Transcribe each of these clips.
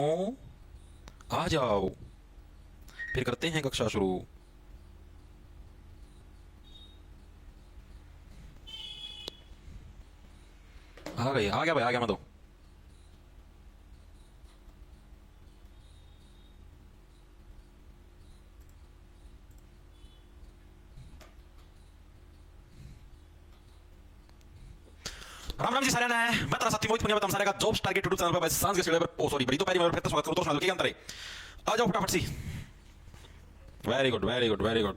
ओ, आ जाओ, फिर करते हैं कक्षा शुरू। आ गए, आ गया भाई, आ गया मैं तो। राम राम जी सारे ने मैं तेरा साथी मोहित पुनिया बताऊं सारे का जॉब्स टारगेट यूट्यूब चैनल पर सांस के सीढ़े पर ओ सॉरी बड़ी तो पैरी में फिर तो स्वागत करो तो सुना दो क्या अंतर है। आ जाओ फटाफट सी। Very good very good very good.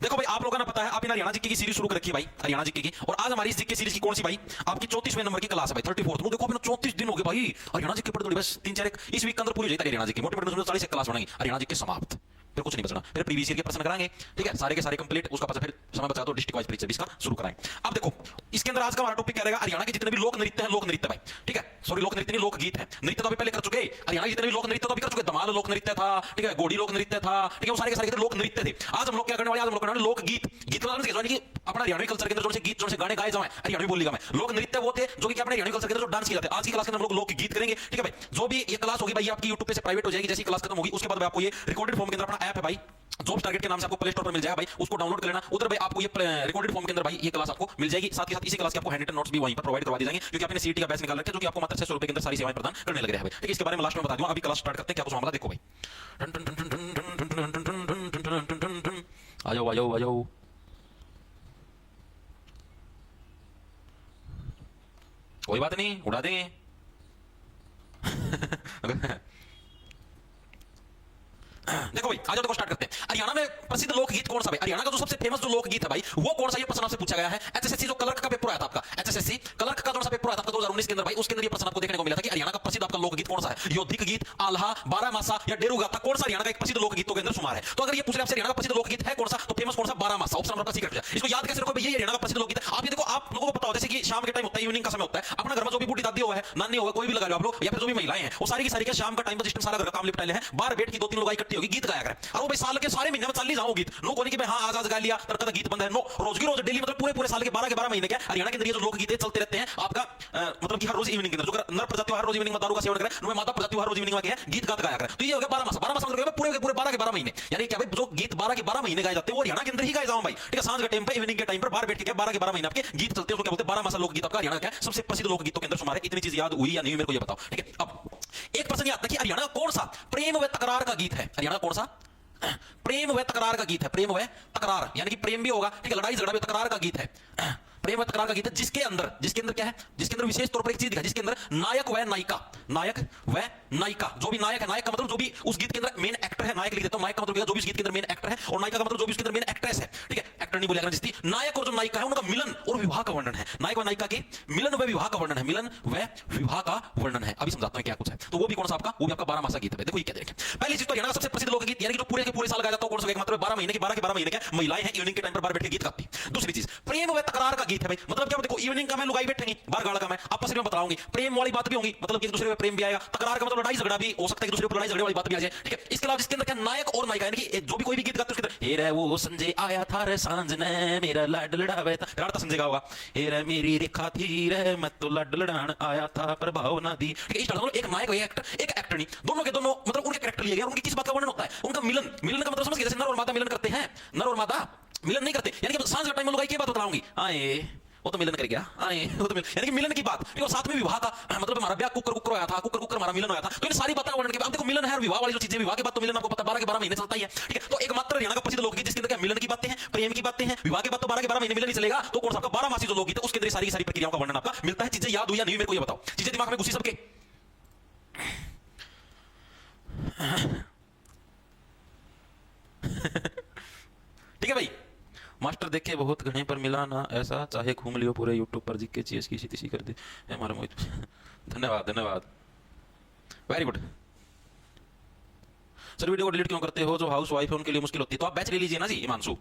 देखो भाई, आप लोगों ने पता है आप इन हरियाणा जीके की सीरीज शुरू कर रखी है भाई, हरियाणा जीके की। और आज हमारी इस जीके सीरीज की कौन सी भाई, आपकी 34वें नंबर की क्लास है भाई, 34th। देखो अपना 34 दिन हो गए भाई हरियाणा जीके पढ़ते, बस 3-4 इस वीक के अंदर पूरी हो जाती है हरियाणा जीके। मोटे मोटे 40 क्लास बनेगी हरियाणा जीके समाप्त, फिर कुछ नहीं बचना। फिर प्रीवियस ईयर के प्रश्न कराएंगे, ठीक है, सारे के सारे कंप्लीट। उसका पास फिर समय बचा तो डिस्ट्रिक्ट वाइज परीक्षा इसका शुरू कराएंगे। अब देखो इसके अंदर आज का हमारा टॉपिक क्या रहेगा, हरियाणा के जितने भी लोक नृत्य हैं, लोक नृत्य भाई, ठीक है, सॉरी लोक नृत्य नहीं, लोक गीत है। नृत्य तो अभी पहले कर चुके, हरियाणा के जितने भी लोक नृत्य तो अभी कर चुके। धमाल लोक नृत्य था, ठीक है, गोड़ी लोक नृत्य था, ठीक है, वो सारे के सारे लोक नृत्य थे। आज हम लोग क्या करने वाले, आज हम लोग करने वाले लोक गीत। गीत का मतलब कि अपना हरियाणवी कल्चर के अंदर जो से गीत, जो से गाने गाए जाए हरियाणवी बोलीगा में। लोक नृत्य वो थे जो कि अपने हरियाणवी कल्चर के अंदर जो डांस किए जाते हैं। आज की क्लास के अंदर हम लोग लोक गीत करेंगे, ठीक है भाई। जो भी ये क्लास होगी भाई आपकी YouTube पे से प्राइवेट हो जाएगी, जैसी क्लास खत्म होगी उसके बाद आपको ये रिकॉर्डेड फॉर्म के अंदर अपना ऐप है भाई, जॉब्स टारगेट के नाम से आपको प्ले स्टोर पर मिल जाएगा भाई, उसको डाउनलोड कर लेना। उधर भाई आपको ये रिकॉर्डेड फॉर्म के अंदर भाई ये क्लास आपको मिल जाएगी। साथ ही साथ इसी क्लास के आपको हैंड रिटन नोट्स भी वहीं पर प्रोवाइड करवा दी जाएंगे, क्योंकि आपने सीटी का बैच निकाल रखा है जो कि आपको मात्र 600 रुपए के अंदर सारी सेवाएं प्रदान करने लग रहे हैं भाई, ठीक है। इसके बारे में लास्ट में बता दूंगा। अभी क्लास स्टार्ट करते हैं, क्या कुछ मामला देखो भाई। आ जाओ आ जाओ आ जाओ। कोई बात नहीं, उड़ा देंगे। देखो भाई, आ जाओ, देखो स्टार्ट करते हैं। हरियाणा में प्रसिद्ध लोकगीत कौन सा भाई, हरियाणा का जो सबसे फेमस जो लोकगीत है भाई वो कौन सा, ये प्रश्न आपसे पूछा गया है। एचएसएससी जो क्लर्क का पेपर आया था आपका, एचएसएससी क्लर्क का जो सा पेपर आया था 2019 के अंदर भाई, उसके अंदर ये प्रश्न आपको देखने को मिला था कि हरियाणा का प्रसिद्ध आपका लोकगीत कौन सा है। योद्धिक गीत, आल्हा, बारहमासा या डेरू गाथा, कौन सा हरियाणा का एक प्रसिद्ध लोकगीतों के अंदर शुमार है। तो अगर ये पूछ रहे आपसे हरियाणा का प्रसिद्ध लोकगीत है कौन सा, तो फेमस कौन सा, बारहमासा। Option number 80 cut. इसको याद कैसे रखो भाई, ये हरियाणा का प्रसिद्ध लोकगीत है। आप ये देखो, आप लोगों को पता हो जैसे कि शाम के टाइम होता है, इवनिंग का समय होता है, अपना घर में जो भी बूढ़ी दादी हो है, नानी हो, कोई भी लगा लो आप लोग, या फिर जो भी महिलाएं हैं, वो सारी की सारी के शाम का टाइम पर सिस्टम सारा घर का काम निपटा ले हैं, बाहर बैठ के 2-3 लोग इकट्ठी होगी, गीत गाया करें। और वो भाई साल के सारे महीने में चल ही जाओ गीत, नो कोनी कि मैं हाँ आज गा लिया तर गीत बंद है, नो, रोज की रोज डेली, मतलब पूरे पूरे साल के 12 महीने क्या हरियाणा के अंदर ये जो लोकगीत चलते रहते हैं आपका, मतलब कि हर रोज इवनिंग के अंदर जो नर प्रजाति हर रोज इवनिंग में दारू का सेवन करे, मादा प्रजाति हर रोज इवनिंग में क्या है, गीत गात गाया करे। तो ये हो गया 12 मास। 12 मास मतलब पूरे के पूरे 12 के 12 महीने, यानी क्या भाई जो गीत 12 के 12 महीने गाए जाते हैं वो हरियाणा के अंदर ही गाए जाओ भाई, ठीक है। सांझ के टाइम पे, इवनिंग के टाइम पर बाहर बैठ के 12 के 12 महीने आपके गीत चलते हैं, उसको क्या बोलते हैं, 12 मासा लोकगीत आपका हरियाणा का सबसे प्रसिद्ध लोकगीतों के अंदर शुमार है। इतनी चीज याद हुई या नहीं मेरे को ये बताओ, ठीक है। अब एक प्रश्न याद था कि हरियाणा कौन सा प्रेम व तकरार का गीत है, हरियाणा कौन सा प्रेम व तकरार का गीत है। प्रेम व तकरार यानी कि प्रेम भी होगा, ठीक है, लड़ाई झगड़ा भी, तकरार का गीत है, प्रेम व तकरार का गीत है, जिसके अंदर क्या है, जिसके अंदर विशेष तौर पर एक चीज दिखा, जिसके अंदर नायक व नायिका, नायक व नायिका, जो भी नायक है, नायक का मतलब जो भी उस गीत के अंदर मेन एक्टर है, नायक लिख देता हूं, नायक का मतलब जो भी उस गीत के अंदर मेन एक्टर है, और नायिका का मतलब जो भी उसके अंदर मेन एक्ट्रेस है, ठीक है। एक्टर नहीं बोलेगा जिसकी, नायक और जो नायिका है उनका मिलन और विवाह का वर्णन है। नायक व नायिका के मिलन व विवाह का वर्णन है, मिलन व विवाह का वर्णन है। अभी समझाता हूं क्या कुछ है। तो वो भी कौन सा आपका, वो भी आपका 12 मासा गीत है। देखो ये क्या देखें, पहली चीज तो हरियाणा का सबसे प्रसिद्ध लोकगीत यानी कि जो पूरे के पूरे साल गाया जाता है कौन सा, मतलब 12 महीने के 12 महीने के महिलाएं हैं, इवनिंग के टाइम पर बाहर बैठ के गीत गाती। दूसरी चीज प्रेम व तकरार का गीत है भाई, मतलब क्या, देखो इवनिंग का मैं लुगाई बैठेंगी, बाहर गाड़ा का मैं आपस में बताऊंगी, प्रेम वाली बात भी होगी, मतलब एक दूसरे में प्रेम भी आएगा। तकरार का मतलब लड़ाई झगड़ा भी हो सकता है, दूसरे पर लड़ाई झगड़े वाली बात भी आ जाए, ठीक है। इसके अलावा जिसके अंदर क्या नायक और नायिका यानी कि जो भी कोई भी गीत गाते हैं उसके अंदर, हे रे वो संजय आया था रे सांझ ने मेरा लाड लड़ावे था, लड़ता संजय का होगा, हे रे मेरी रेखा थी रे मैं तो लाड लड़ान आया था प्रभाव ना दी, ठीक है। इस तरह एक नायक एक एक्टर नहीं, दोनों के दोनों मतलब उनके कैरेक्टर लिए गए, उनकी किस बात का वर्णन होता है, उनका मिलन। मिलन का मतलब समझ गए, जैसे नर और मादा मिलन करते हैं, नर और मादा मिलन नहीं करते, यानी कि सांझ के टाइम में लुगाई की बात बताऊंगी, आए वो तो मिलन कर गया, आए वो तो मिलन, यानी कि मिलन की बात, ठीक है। साथ में विवाह का मतलब हमारा ब्याह कुकर आया था, कुकर हमारा मिलन आया था, तो इन सारी बातें वर्णन के। अब देखो मिलन है और विवाह वाली जो चीजें, विवाह के बाद तो मिलन आपको पता 12 के 12 महीने चलता ही है, ठीक है। तो एकमात्र हरियाणा का प्रसिद्ध लोकगीत जिसके अंदर क्या मिलन की बातें हैं, प्रेम की बातें हैं, विवाह के बाद तो 12 के 12 महीने मिलन नहीं चलेगा, तो कौन सा आपका 12 मासी जो लोकगीत है उसके अंदर सारी प्रक्रियाओं का वर्णन आपका मिलता है। चीजें याद हुई या नहीं मेरे को ये बताओ, चीजें दिमाग में घुसी सबके, ठीक है भाई। मास्टर देखे बहुत घने पर मिला ना ऐसा, चाहे घूम लियो पूरे यूट्यूब पर, जिक्के चीज की सीधी कर दे हमारा मोहित। धन्यवाद धन्यवाद, वेरी गुड। सर वीडियो को डिलीट क्यों करते हो, जो हाउस वाइफ है उनके लिए मुश्किल होती है, तो आप बैच ले लीजिए ना जी हिमांशु,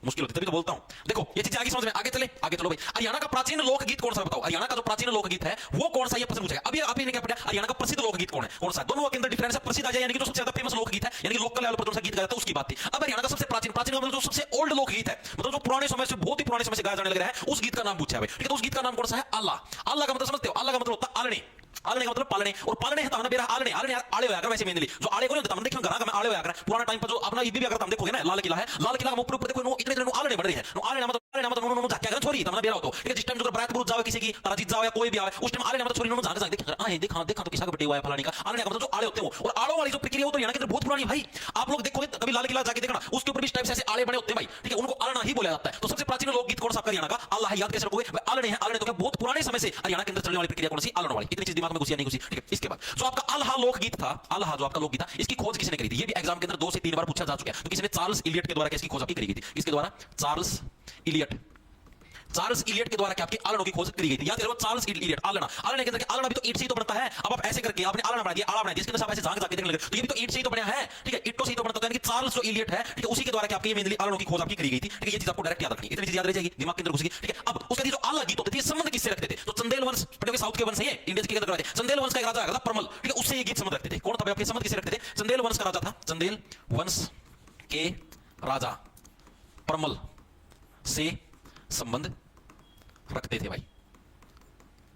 मुश्किल होती है तभी तो बोलता हूं। देखो ये चीजें आगे समझ में, आगे चले, आगे चलो भाई। हरियाणा का प्राचीन लोकगीत कौन सा बताओ, हरियाणा का जो प्राचीन लोकगीत है वो कौन सा, ये प्रश्न पूछेगा। अभी आप ने क्या पढ़ा, हरियाणा का प्रसिद्ध लोकगीत कौन है, कौन सा, दोनों के अंदर डिफरेंस है। प्रसिद्ध आ जाए यानी कि जो सबसे ज्यादा फेमस लोकगीत है, यानी कि लोकल लेवल पर जो सा गीत गाया था उसकी बात थी। अब हरियाणा का सबसे प्राचीन, प्राचीन मतलब जो सबसे ओल्ड लोकगीत है, मतलब जो पुराने समय से, बहुत ही पुराने समय से गाया जाने लग रहा है, उस गीत का नाम पूछा है भाई, ठीक है। तो उस गीत का नाम कौन सा है, आल्हा। आल्हा का मतलब समझते हो, आल्हा का मतलब होता है आलनी, आलने का मतलब पालने, और पालने है तो हमने बेरा आलने आलने यार आले होया कर वैसे मेनली जो आले को नहीं होता हमने देखियो घरा में आले होया कर पुराना टाइम पर जो अपना ये भी अगर हम देखोगे ना लाल किला है, लाल किला के ऊपर ऊपर देखो नो इतने इतने आलने बढ़ रही है, नो आलने मतलब नो झक्या कर छोरी तमने बेरा हो तो ठीक है। जिस टाइम जो बरात बुरुत जावे किसी की तारा जीत जावे या कोई भी आवे उस टाइम आलने मतलब छोरी नो झांक झांक देख हां देखा देखा तो किसा का बटे हुआ है फलानी का, आलने का मतलब जो आले होते हैं वो, और आड़ों वाली जो प्रक्रिया हो तो यानी कि बहुत पुरानी भाई। आप लोग देखोगे कभी लाल किला जाके देखना उसके ऊपर भी इस टाइप से ऐसे आले बने होते हैं भाई, ठीक है, उनको आलना ही बोला जाता है। तो सबसे प्राचीन लोकगीत कौन सा आपका हरियाणा का, अल्लाह याद कैसे रखोगे, आलने है, आलने तो क्या बहुत पुराने समय से हरियाणा के अंदर चलने वाली प्रक्रिया कौन सी, आलने वाली। इतनी चीज दिमाग में घुसी या नहीं घुसी, ठीक है। इसके बाद जो आपका अल्लाह लोकगीत था, अल्लाह जो आपका लोकगीत था इसकी खोज किसने करी थी, ये भी एग्जाम के अंदर 2 से 3 बार पूछा जा चुका है। तो किसी ने चार्ल्स इलियट के द्वारा किसकी खोज आपकी करी गई थी, किसके द्वारा, चार्ल्स इलियट, चार्ल्स इलियट के द्वारा क्या आपकी आलनों की खोज करी गई थी। याद करो चार्ल्स इलियट, आलना, आलने के अंदर आलना भी तो ईंट से ही तो बनता है। अब आप ऐसे करके आपने आलना बना दिया, आला बना दिया, इसके अंदर आप ऐसे झांक झांक देखने लगे तो ये भी तो ईंट से ही तो बना है, ठीक है, ईंटों से ही तो बनता है। यानी कि चार्ल्स जो इलियट है, ठीक है, उसी के द्वारा क्या आपकी मेनली आलनों की खोज आपकी करी गई थी, ठीक है। ये चीज आपको डायरेक्ट याद रखनी है, इतनी चीज याद रह जाएगी, दिमाग के अंदर घुसेगी, ठीक है। अब उसके जो आला गीत होते थे संबंध किससे रखते थे, तो चंदेल वंश, पढ़ोगे साउथ के वंश है, इंडियंस के अंदर चंदेल वंश का एक राजा आया था परमल, ठीक है, उससे ये गीत संबंध रखते थे। कौन था भाई आपके संबंध किससे रखते थे, चंदेल वंश का राजा था, चंदेल वंश के राजा परमल से संबंध रखते थे भाई,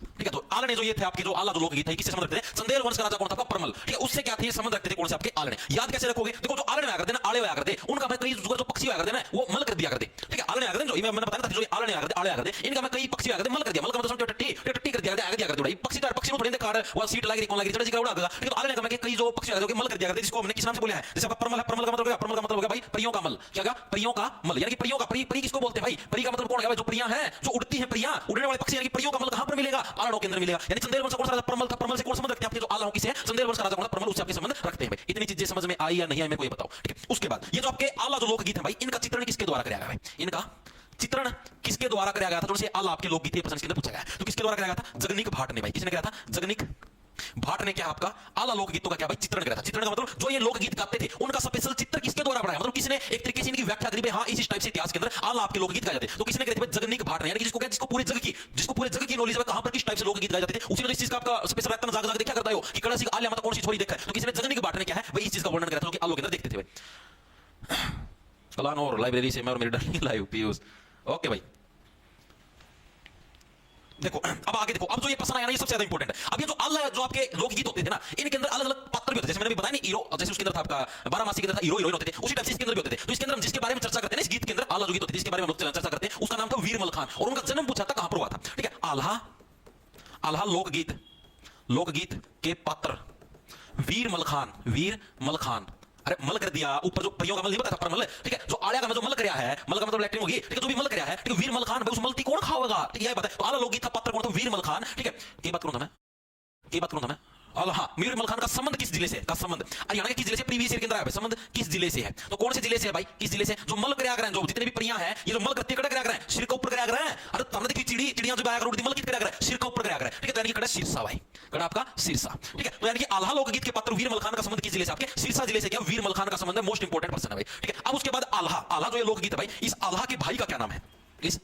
ठीक है। तो आलने जो ये थे आपके जो आला जो लोकगीत है किससे संबंध रखते थे, चंदेल वंश का राजा कौन था आपका परमल, ठीक है, उससे क्या थे संबंध रखते थे कौन से आपके आलने। याद कैसे रखोगे, देखो जो आलने आया करते ना आले आया करते उनका मैं कई जो पक्षी आया करते ना वो मल कर दिया करते, ठीक है। आलने आया करते जो मैंने बताया था जो आलने आया करते आले आया करते इनका मैं कई पक्षी आया करते मल कर दिया, मल का मतलब समझो टट्टी टट्टी कर दिया आगे दिया करते भाई। पक्षी पक्षी को थोड़ी देर काट वो सीट लगी कौन लगी चढ़ जी का उड़ा देगा, ठीक है। तो आलने का मैं कई जो पक्षी आया जो मल कर दिया करते जिसको हमने किस नाम से बोला है, जैसे आपका परमल है, परमल का मतलब क्या, परमल का मतलब हो गया भाई परियों का मल, क्या होगा परियों का मल, यानी कि परियों का परी किसको बोलते हैं भाई, परी का मतलब कौन है भाई, जो परियां हैं जो उड़ती हैं परियां उड़ने वाले पक्षी, यानी कि परियों का मल कहां पर मिलेगा, आलनों के अंदर मिलेगा। यानी चंदेल वंश कौन सा परमल था, परमल से कौन संबंध रखते हैं आपके जो आला किसे है, चंदेल वंश का राजा कौन था परमल, उससे आपके संबंध रखते हैं भाई। इतनी चीजें समझ में आई या नहीं आई मेरे को ये बताओ, ठीक है। उसके बाद ये जो आपके आला जो लोकगीत है भाई इनका चित्रण किसके द्वारा कराया गया भाई, इनका चित्रण किसके द्वारा कराया गया था, जो से आला आपके लोकगीत प्रश्न के अंदर पूछा गया तो किसके द्वारा कराया गया था, जगनिक भाट ने भाई। किसने कराया था, जगनिक भाट ने क्या आपका आला लोकगीतों का क्या भाई चित्रण कराया था। चित्रण का मतलब जो ये लोकगीत गाते थे उनका स्पेशल चित्र किसके द्वारा बनाया, मतलब किसने एक तरीके से इनकी व्याख्या करी भाई, हाँ इस टाइप से इतिहास के अंदर आला आपके लोकगीत गाए जाते हैं। तो किसने करे थे भाई, जगनिक भाट ने, यानी कि जिसको क्या जिसको पूरे जग की नॉलेज है कहां पर किस टाइप से लोकगीत गाए जाते थे, उसी ने इस चीज का आपका स्पेशल व्याख्यान जाग जाग देखा करता हो कि कड़ा सी आलिया माता कौन सी छोरी देखा है, तो किसने जगनिक भाट ने क्या है भाई इस चीज का वर्णन करा था जो कि आलो के अंदर देखते थे भाई। कलान और लाइब्रेरी से मैं और मेरी डार्लिंग लाइव पीयूष, ओके भाई। देखो अब आगे देखो, अब जो ये प्रश्न आया ना ये सबसे ज्यादा इंपॉर्टेंट है। अब ये जो अल्लाह जो आपके लोकगीत होते थे ना इनके अंदर अलग अलग पात्र भी होते थे, जैसे मैंने भी बताया नहीं हीरो, जैसे उसके अंदर था आपका 12 मासी के अंदर था हीरो हीरोइन होते थे, उसी टाइप से इसके अंदर भी होते थे। तो इसके अंदर हम जिसके बारे में चर्चा करते हैं ना इस गीत के अंदर आला जो गीत होते थे जिसके बारे में हम लोग चर्चा करते हैं उसका नाम था वीरमल खान, और उनका जन्म पूछा था कहां पर हुआ था, ठीक है। आल्हा आल्हा लोकगीत लोकगीत के पात्र वीरमल खान, वीरमल खान, अरे मल कर दिया ऊपर जो परियों का मल नहीं पता था परमल, ठीक है, जो आलिया का जो मल कराया है, मल का मतलब लैट्रिन होगी, ठीक है, जो भी मल कराया है, ठीक है, वीरमल खान भाई उस मलती कौन खाओगा, ठीक है, ये बात है। तो आला लोकगीत का पात्र कौन था, वीरमल खान, ठीक है। ये बात करूं था मैं, ये बात करूं था मैं हाँ, वीरमल खान का संबंध किस जिले से है, का संबंध हरियाणा के किस जिले से, प्रीवियस ईयर के अंदर आया है संबंध किस जिले से है, तो कौन से जिले से है भाई, किस जिले से, जो मल कराया करें, जो जितने भी परियां हैं ये जो मल करती कड़ा कराया करें सिर के ऊपर कराया करें, अरे तमने देखी चिड़ियां जो आया करो मल कित कराया करें सिर के ऊपर कराया करें, ठीक है। तो यानी कि कड़ा सिरसा भाई, कड़ा आपका सिरसा, ठीक है। तो यानी कि आल्हा लोकगीत के पात्र वीरमल खान का संबंध किस जिले से, आपके सिरसा जिले से क्या वीरमल खान का संबंध है, मोस्ट इंपोर्टेंट पर्सन है भाई, ठीक है। अब उसके बाद आल्हा, आल्हा जो ये लोकगीत है भाई इस आल्हा के भाई का क्या नाम है, इस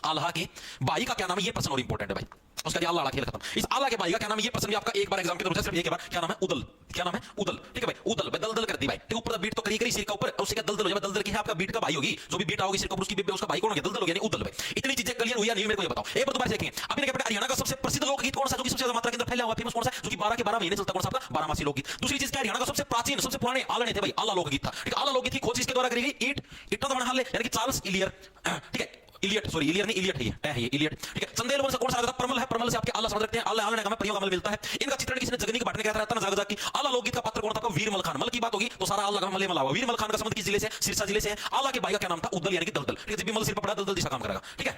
आल्हा के भाई का क्या नाम है, ये प्रश्न और इंपॉर्टेंट है भाई। उसका क्या आला खेल खत्म, इस आला के भाई का क्या नाम है, ये प्रश्न भी आपका एक बार एग्जाम के अंदर सिर्फ एक बार, क्या नाम है, उदल, क्या नाम है, उदल, ठीक है भाई। उदल भाई दलदल कर दी भाई, ठीक ऊपर बीट तो करी करी सिर का ऊपर, उससे क्या दलदल हो जाए, दलदल की है आपका बीट का भाई होगी, जो भी बीट आओगी सिर का ऊपर उसकी उसका भाई कौन होगा, दलदल हो गया, उदल भाई। इतनी चीजें क्लियर हुई या नहीं मेरे को ये बताओ, एक बार दोबारा देखेंगे। अभी देखिए हरियाणा का सबसे प्रसिद्ध लोकगीत कौन सा जो कि सबसे ज्यादा मात्रा के अंदर फैला हुआ फेमस कौन सा, जो कि 12 के 12 महीने चलता कौन सा आपका 12 मासी लोकगीत। दूसरी चीज क्या हरियाणा का सबसे प्राचीन सबसे पुराने आलने थे भाई, आला लोकगीत था, ठीक है। आला लोकगीत की खोज किसके द्वारा करी गई, ईट तो बना यानी कि चार्ल्स इलियर, ठीक है, इलियट, सॉरी इलियर नहीं इलियट है ये इलियट, ठीक है। चंदेल वंश कौन सा राजा था, परमल है, परमल से आपके आला समझ रखते हैं, आला आला ने परियों का मल मिलता है। इनका चित्रण किसने जगनिक भाट ने किया था ना जाग जाग की। आला लोकगीत का पात्र कौन था, वीरमल खान, मल की बात होगी तो सारा आला का मल मलावा। वीरमल खान का संबंध किस जिले से, सिरसा जिले से है। आला के भाई का क्या नाम था, उदल यानी कि दलदल, ठीक है। जब भी मल सिर पर पड़ा दलदल दिशा काम करेगा, ठीक है।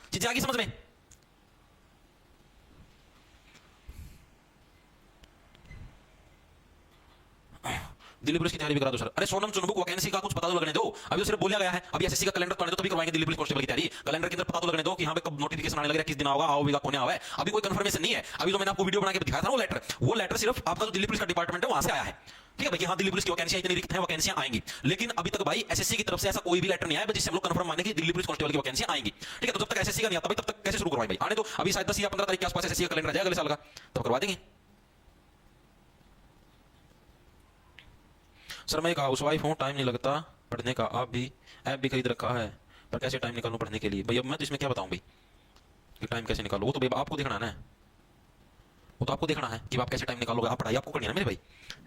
चीजें आगे समझ में, दिल्ली पुलिस की तैयारी भी करा दो सर। अरे सोनम चुनबुक वैकेंसी का कुछ पता तो लगने दो, अभी तो सिर्फ बोला गया है, अभी एसएससी का कैलेंडर तो आने दो तभी करवाएंगे दिल्ली पुलिस कांस्टेबल की तैयारी। कैलेंडर के अंदर पता तो लगने दो कि हां पे कब नोटिफिकेशन आने लग रहा है, किस दिन आएगा, आओगे कौन आवा है, अभी कोई कंफर्मेशन नहीं है। अभी जो मैंने आपको वीडियो बना के दिखाया था वो लेटर सिर्फ आपका जो दिल्ली पुलिस का डिपार्टमेंट है वहां से आया है, ठीक है भाई, हाँ दिल्ली पुलिस की वैकेंसी इतनी रिक्त है, वैकेंसियां आएंगी। लेकिन अभी तक भाई एसएससी की तरफ से ऐसा कोई भी लेटर नहीं आया जिससे हम लोग कंफर्म माने कि दिल्ली पुलिस कांस्टेबल की वैकेंसी आएंगी, ठीक है। तो जब तक एसएससी का नहीं आता भाई तब तक कैसे शुरू करवाएं भाई, आने तो अभी शायद 10 या 15 तारीख के आसपास एसएससी का कैलेंडर आ जाएगा अगले साल का, तब करवा देंगे। सर मैं एक हाउसवाइफ हूँ, टाइम नहीं लगता पढ़ने का, आप भी ऐप भी खरीद रखा है पर कैसे टाइम निकालूं पढ़ने के लिए। भाई अब मैं तो इसमें क्या बताऊं भाई कि टाइम कैसे निकालूं, वो तो भाई आपको देखना है ना। वो तो आपको देखना है कि आप कैसे टाइम निकालोगे। आप पढ़ाई आपको करनी है ना मेरे भाई,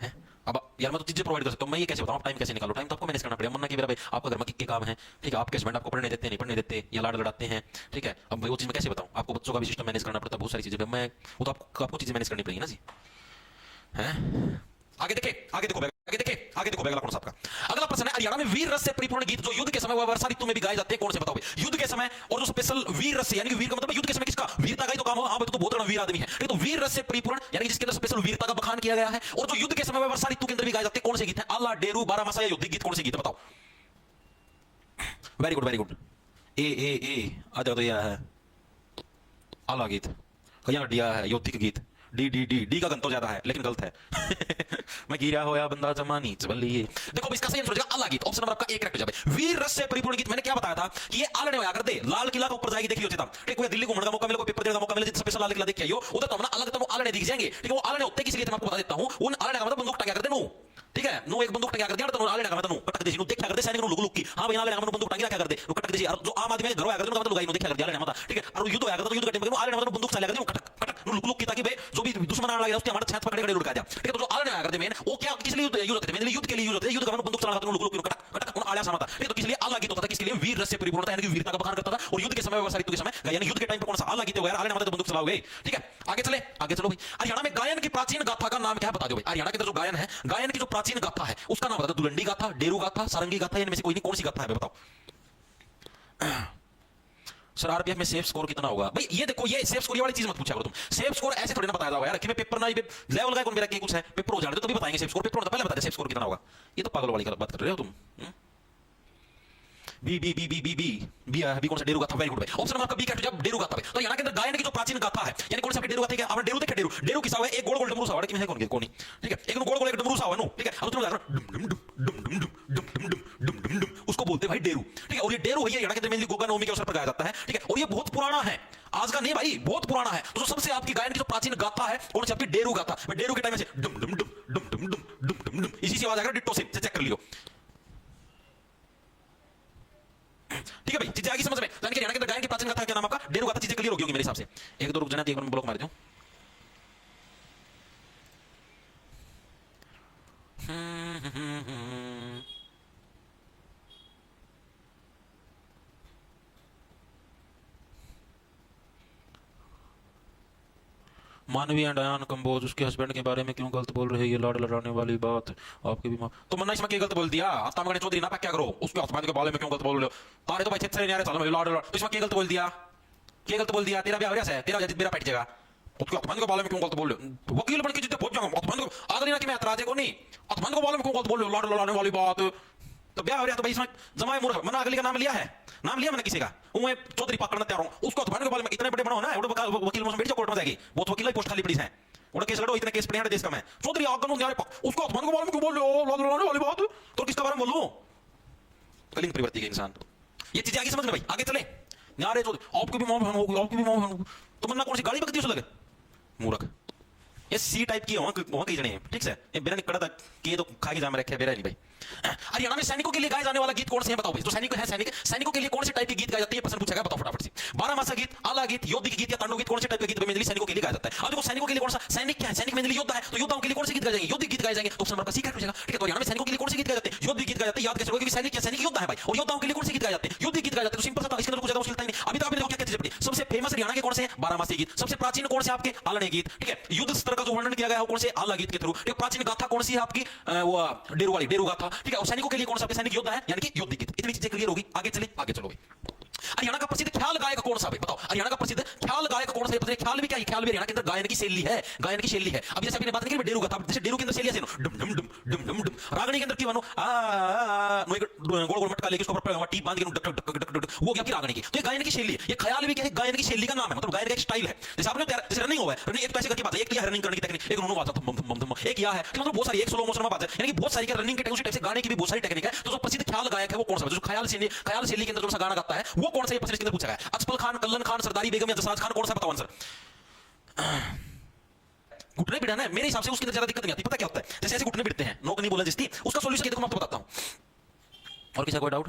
हैं। अब यार मैं तो चीजें प्रोवाइड कर सकता हूँ, मैं ये कैसे बताऊँ टाइम कैसे निकालो? टाइम तो आपको मैनेज करना पड़ेगा। मन्ना कि मेरा भाई आपका घर में कितने काम है, ठीक है, आपके हस्बैंड आपको पढ़ने देते नहीं पढ़ने देते, या लाड लड़ाते हैं, ठीक है। अब भाई वो चीज मैं कैसे बताऊँ आपको? बच्चों का भी सिस्टम मैनेज करना पड़ता है, बहुत सारी चीजें। मैं वो तो आपको चीजें मैनेज करनी पड़ेगी ना जी, हैं। आगे देखे, आगे देखो, आगे देखे, आगे देखो अगला कौन सा आपका अगला प्रश्न है। हरियाणा में वीर रस से परिपूर्ण गीत जो युद्ध के समय वर्षा ऋतु में भी गाए जाते हैं, कौन से बताओ भाई? युद्ध के समय और जो स्पेशल वीर रस यानी कि वीर का मतलब युद्ध के समय किसका वीरता का ही तो काम हो। हाँ भाई तो बहुत बड़ा वीर आदमी है, तो वीर रस से परिपूर्ण यानी कि जिसके अंदर स्पेशल वीरता का बखान किया गया है, और जो युद्ध के समय वर्षा ऋतु के अंदर भी गाए जाते हैं, कौन से गीत है? आला, डेरू, बारामासा या युद्ध गीत, कौन से गीत है बताओ? Very good, very good. ए आ जाओ तो यह है आला गीत, कहीं दिया है यौतिक गीत। डी डी डी डी का गंतो ज्यादा है लेकिन गलत है। मैं गिरा होया बंदा जमानी चबलिए। देखो इसका सही आंसर हो जाएगा आला गीत। ऑप्शन नंबर आपका एक करेक्ट हो जाए। वीर रस से परिपूर्ण गीत मैंने क्या बताया था कि ये आला ने होया कर दे लाल किला के ऊपर जाएगी देखियो चेता, ठीक है। दिल्ली घूमने का मौका मिले, कोई पेपर देने का मौका मिले, स्पेशल लाल किला देख के आइयो, उधर तो ना अलग तो आला ने दिख जाएंगे, ठीक है। वो आला ने होते किसी लिए मैं आपको बता देता हूं, उन आला ने का मतलब बंदूक टंगा कर दे नो, ठीक है। नो एक बंदूक टंगा कर दिया तो आले ने का मतलब कटक दे नु देखा कर दे सैनिक नु लुक लुक की। हां भाई आले ने का बंदूक टंगा क्या कर दे कटक दे। और जो आम आदमी घर आया कर दे मतलब लुगाई नु देखा कर दिया आले ने मतलब, ठीक है। और युद्ध होया कर तो युद्ध के टाइम में आले ने मतलब बंदूक चला कर दे कटक कटक नु लुक लुक की, ताकि भाई जो भी दुश्मन आने लगे उसके हमारे छात पकड़े खड़े लुढ़का दिया, ठीक है। तो जो आले ने आया कर दे मेन वो क्या किस लिए यूज करते हैं? मेरे युद्ध के लिए यूज होते हैं। युद्ध का बंदूक चलाना था लुक लुक कटक कटक उन आले सामने था, ठीक है। तो किस लिए आला गीत होता था? किसके लिए? वीर रस से परिपूर्ण था यानी कि वीरता का बखान करता था। और युद्ध के समय वर्षा ऋतु के समय यानी युद्ध के टाइम पे कौन सा आला गीत होगा यार? आले ने मतलब बंदूक चलाओगे, ठीक है। आगे चले, आगे चलो भाई। हरियाणा में गायन की प्राचीन गाथा का नाम क्या है बता दो भाई। हरियाणा के अंदर जो गायन है, गायन की जो प्राचीन गाथा है उसका नाम बता दो। दुलंडी गाथा, डेरू गाथा, सारंगी गाथा, इनमें से कोई नहीं, कौन सी गाथा है बताओ? सर आरपीएफ में सेफ स्कोर कितना होगा भाई? ये देखो ये सेफ स्कोर वाली चीज मत पूछा करो तुम। सेफ स्कोर ऐसे थोड़ी ना बताया जाएगा यार कि मैं पेपर ना लेवल का कौन मेरा कुछ है पेपर हो जाने तो तभी बताएंगे सेफ स्कोर। पेपर होता पहले बता दे सेफ स्कोर कितना होगा। ये तो पागल वाली बात कर रहे हो तुम। B B B B B B B B कौन सा? डेरू गाथा। वेरी गुड भाई। ऑप्शन नंबर आपका बी कैट जब डेरू गाथा भाई। तो यहाँ के अंदर गायन की जो प्राचीन गाथा है यानी कौन सा डेरू गाथा है? आपने डेरू देखा? डेरू डेरू किसा हुआ है? एक गोल गोल डमरू सा हुआ है कि मैं कौन नहीं, ठीक है। एक गोल गोल एक डमरू सा हुआ नो, ठीक है। अब तुम डम डम डम डम डम डम डम डम डम उसको बोलते हैं भाई डेरू, ठीक है। और ये डेरू है हरियाणा के अंदर मेनली गोगा नवमी के अवसर पर गाया जाता है, ठीक है। और ये बहुत पुराना है, आज का नहीं भाई, बहुत पुराना है। तो सबसे आपकी गायन की जो प्राचीन गाथा है कौन सी? आपकी डेरू गाथा। डेरू के टाइम से डम डम डम डम डम डम डम डम इसी से आवाज आएगा डिट्टो से चेक कर लियो, ठीक है भाई। चीजें आगे समझ में यानी कि हरियाणा के अंदर गायन की प्राचीन गाथा क्या नाम आपका? डेरू गाथा। चीजें क्लियर होगी मेरे हिसाब से। एक दो रुक जाना, एक बार ब्लॉक मार दो। मानवी एंड अयान कंबोज उसके हस्बैंड के बारे में क्यों गलत बोल रहे हैं? ये लाड लड़ाने वाली बात आपके भी तो मन्ना इसमें क्या गलत बोल दिया? आता मगने चौधरी ना क्या करो उसके हस्बैंड के बारे में क्यों गलत बोल रहे हो? तारे तो भाई छत से नहीं आ रहे सालों लाड तो इसमें क्या गलत बोल दिया? क्या गलत बोल दिया? तेरा ब्याह हो रहा है, तेरा मेरा पैट जाएगा, उसके हस्बैंड के बारे में क्यों गलत बोल रहे हो? वकील बन के जितने पहुंच जाऊंगा हस्बैंड को आगे ना कि मैं ऐतराज है को नहीं, हस्बैंड के बारे में क्यों गलत बोल रहे हो? लाड लड़ाने वाली बात तो ब्याह हो रहा है तो भाई इसमें जमाए मूर्ख मना अगली का नाम लिया है, नाम लिया मैंने किसी का मैं चौधरी पकड़ना तैयार हूं उसको हस्बैंड के बारे में इतने बड़े बनाओ ना वकील में बैठ जाओ कोर्ट में जाएगी बहुत वकील पोस्ट खाली पड़ी है उन्हें केस लड़ो इतने केस पड़े हैं देश का मैं चौधरी आगन न्याय उसको हस्बैंड के बारे में क्यों बोल रहे हो? लाड लड़ाने वाली बात तो किसका बारे में बोलूं? कलिंग परिवर्ती के इंसान। ये चीजें आगे समझ में भाई। आगे चले न्यारे चौधरी आपकी भी मौत होगी, आपकी भी मौत होगी तो मन्ना कौन सी गाड़ी बकती उसे लगे मूर्ख। ये सी टाइप की वहां कई जने ठीक है ये बेरा निकड़ा था कि तो खा के जाम रखे बेरा नहीं भाई। हरियाणा में सैनिकों के लिए गाए जाने वाला गीत कौन से है बताओ भाई? तो सैनिक है सैनिक सैनिकों के लिए कौन से टाइप के गीत गाए जाते हैं प्रश्न पूछा गया बताओ फटाफट से। 12 मासा गीत, आला गीत, योद्ध गीत या तांडव गीत कौन से टाइप के गीत मेनली सैनिकों के लिए गाया जाता है? अब देखो सैनिकों के लिए कौन सा सैनिक क्या है? सैनिक मेनली योद्धा है तो योद्धाओं के लिए कौन से गीत गाए जाएंगे? योद्ध गीत गाए जाएंगे। ऑप्शन नंबर का सी करेक्ट हो जाएगा, ठीक है। तो हरियाणा में सैनिकों के लिए कौन से गीत गाए जाते हैं? योद्ध गीत गाए जाते हैं। याद कैसे रखोगे क्योंकि सैनिक क्या सैनिक योद्धा है भाई और योद्धाओं के लिए कौन से गीत गाए जाते हैं? योद्ध गीत गाए जाते हैं। तो सिंपल सा था इसके अंदर कुछ ज्यादा मुश्किल था नहीं। अभी तो आपने देखो क्या कहते हैं सबसे फेमस हरियाणा के कौन से 12 मासी गीत, सबसे प्राचीन कौन से आपके आलने गीत, ठीक है। युद्ध स्तर का जो वर्णन किया गया है कौन से आला गीत के थ्रू, ठीक। प्राचीन गाथा कौन सी है आपकी वो डेरू वाली डेरू गाथा, ठीक है। और सैनिकों के लिए कौन सा सैनिक योद्धा है यानी कि योद्ध गीत। इतनी चीजें क्लियर होगी। आगे चले आगे चलो भाई। हरियाणा का प्रसिद्ध ख्याल गायक कौन सा है बताओ? हरियाणा का प्रसिद्ध ख्याल गायक कौन सा है? ख्याल भी क्या है? ख्याल भी हरियाणा के अंदर गायन की शैली है, गायन की शैली है। अब जैसे आपने बात की डेरू गाथा, जैसे डेरू के अंदर शैली है डम डम डम डम डम डम। रागनी के अंदर की मानो नो एक गोल गोल मटका लेके उसके ऊपर टीप बांध K duck duck duck duck वो क्या की रागनी की। तो ये गायन की शैली है। ये ख्याल भी क्या है? गायन की शैली का नाम है, मतलब गायन का एक स्टाइल है। जैसे आपने जैसे रनिंग हुआ है, रनिंग एक पैसे करके बात है, एक किया रनिंग करने की टेक्निक, एक उन्होंने बात थम थम थम एक किया है, मतलब बहुत सारी एक स्लो मोशन में बात है यानी कि बहुत सारी रनिंग के टेक्निक से गाने की भी बहुत सारी टेक्निक है। तो जो प्रसिद्ध ख्याल गायक है वो कौन सा है? जो ख्याल शैली के अंदर जो सा गाना गाता है वो कौन सा? ये प्रश्न के अंदर पूछा गया। अजफल खान, कल्लन खान, सरदारी बेगम या जसराज खान, कौन सा बताओ आंसर? घुटने पिटाना है मेरे हिसाब से उसके अंदर ज्यादा दिक्कत नहीं आती। पता क्या होता है जैसे ऐसे घुटने पिटते हैं नोक नहीं बोला जिसकी उसका सॉल्यूशन देखो मैं आपको बताता हूं। और किसी कोई डाउट?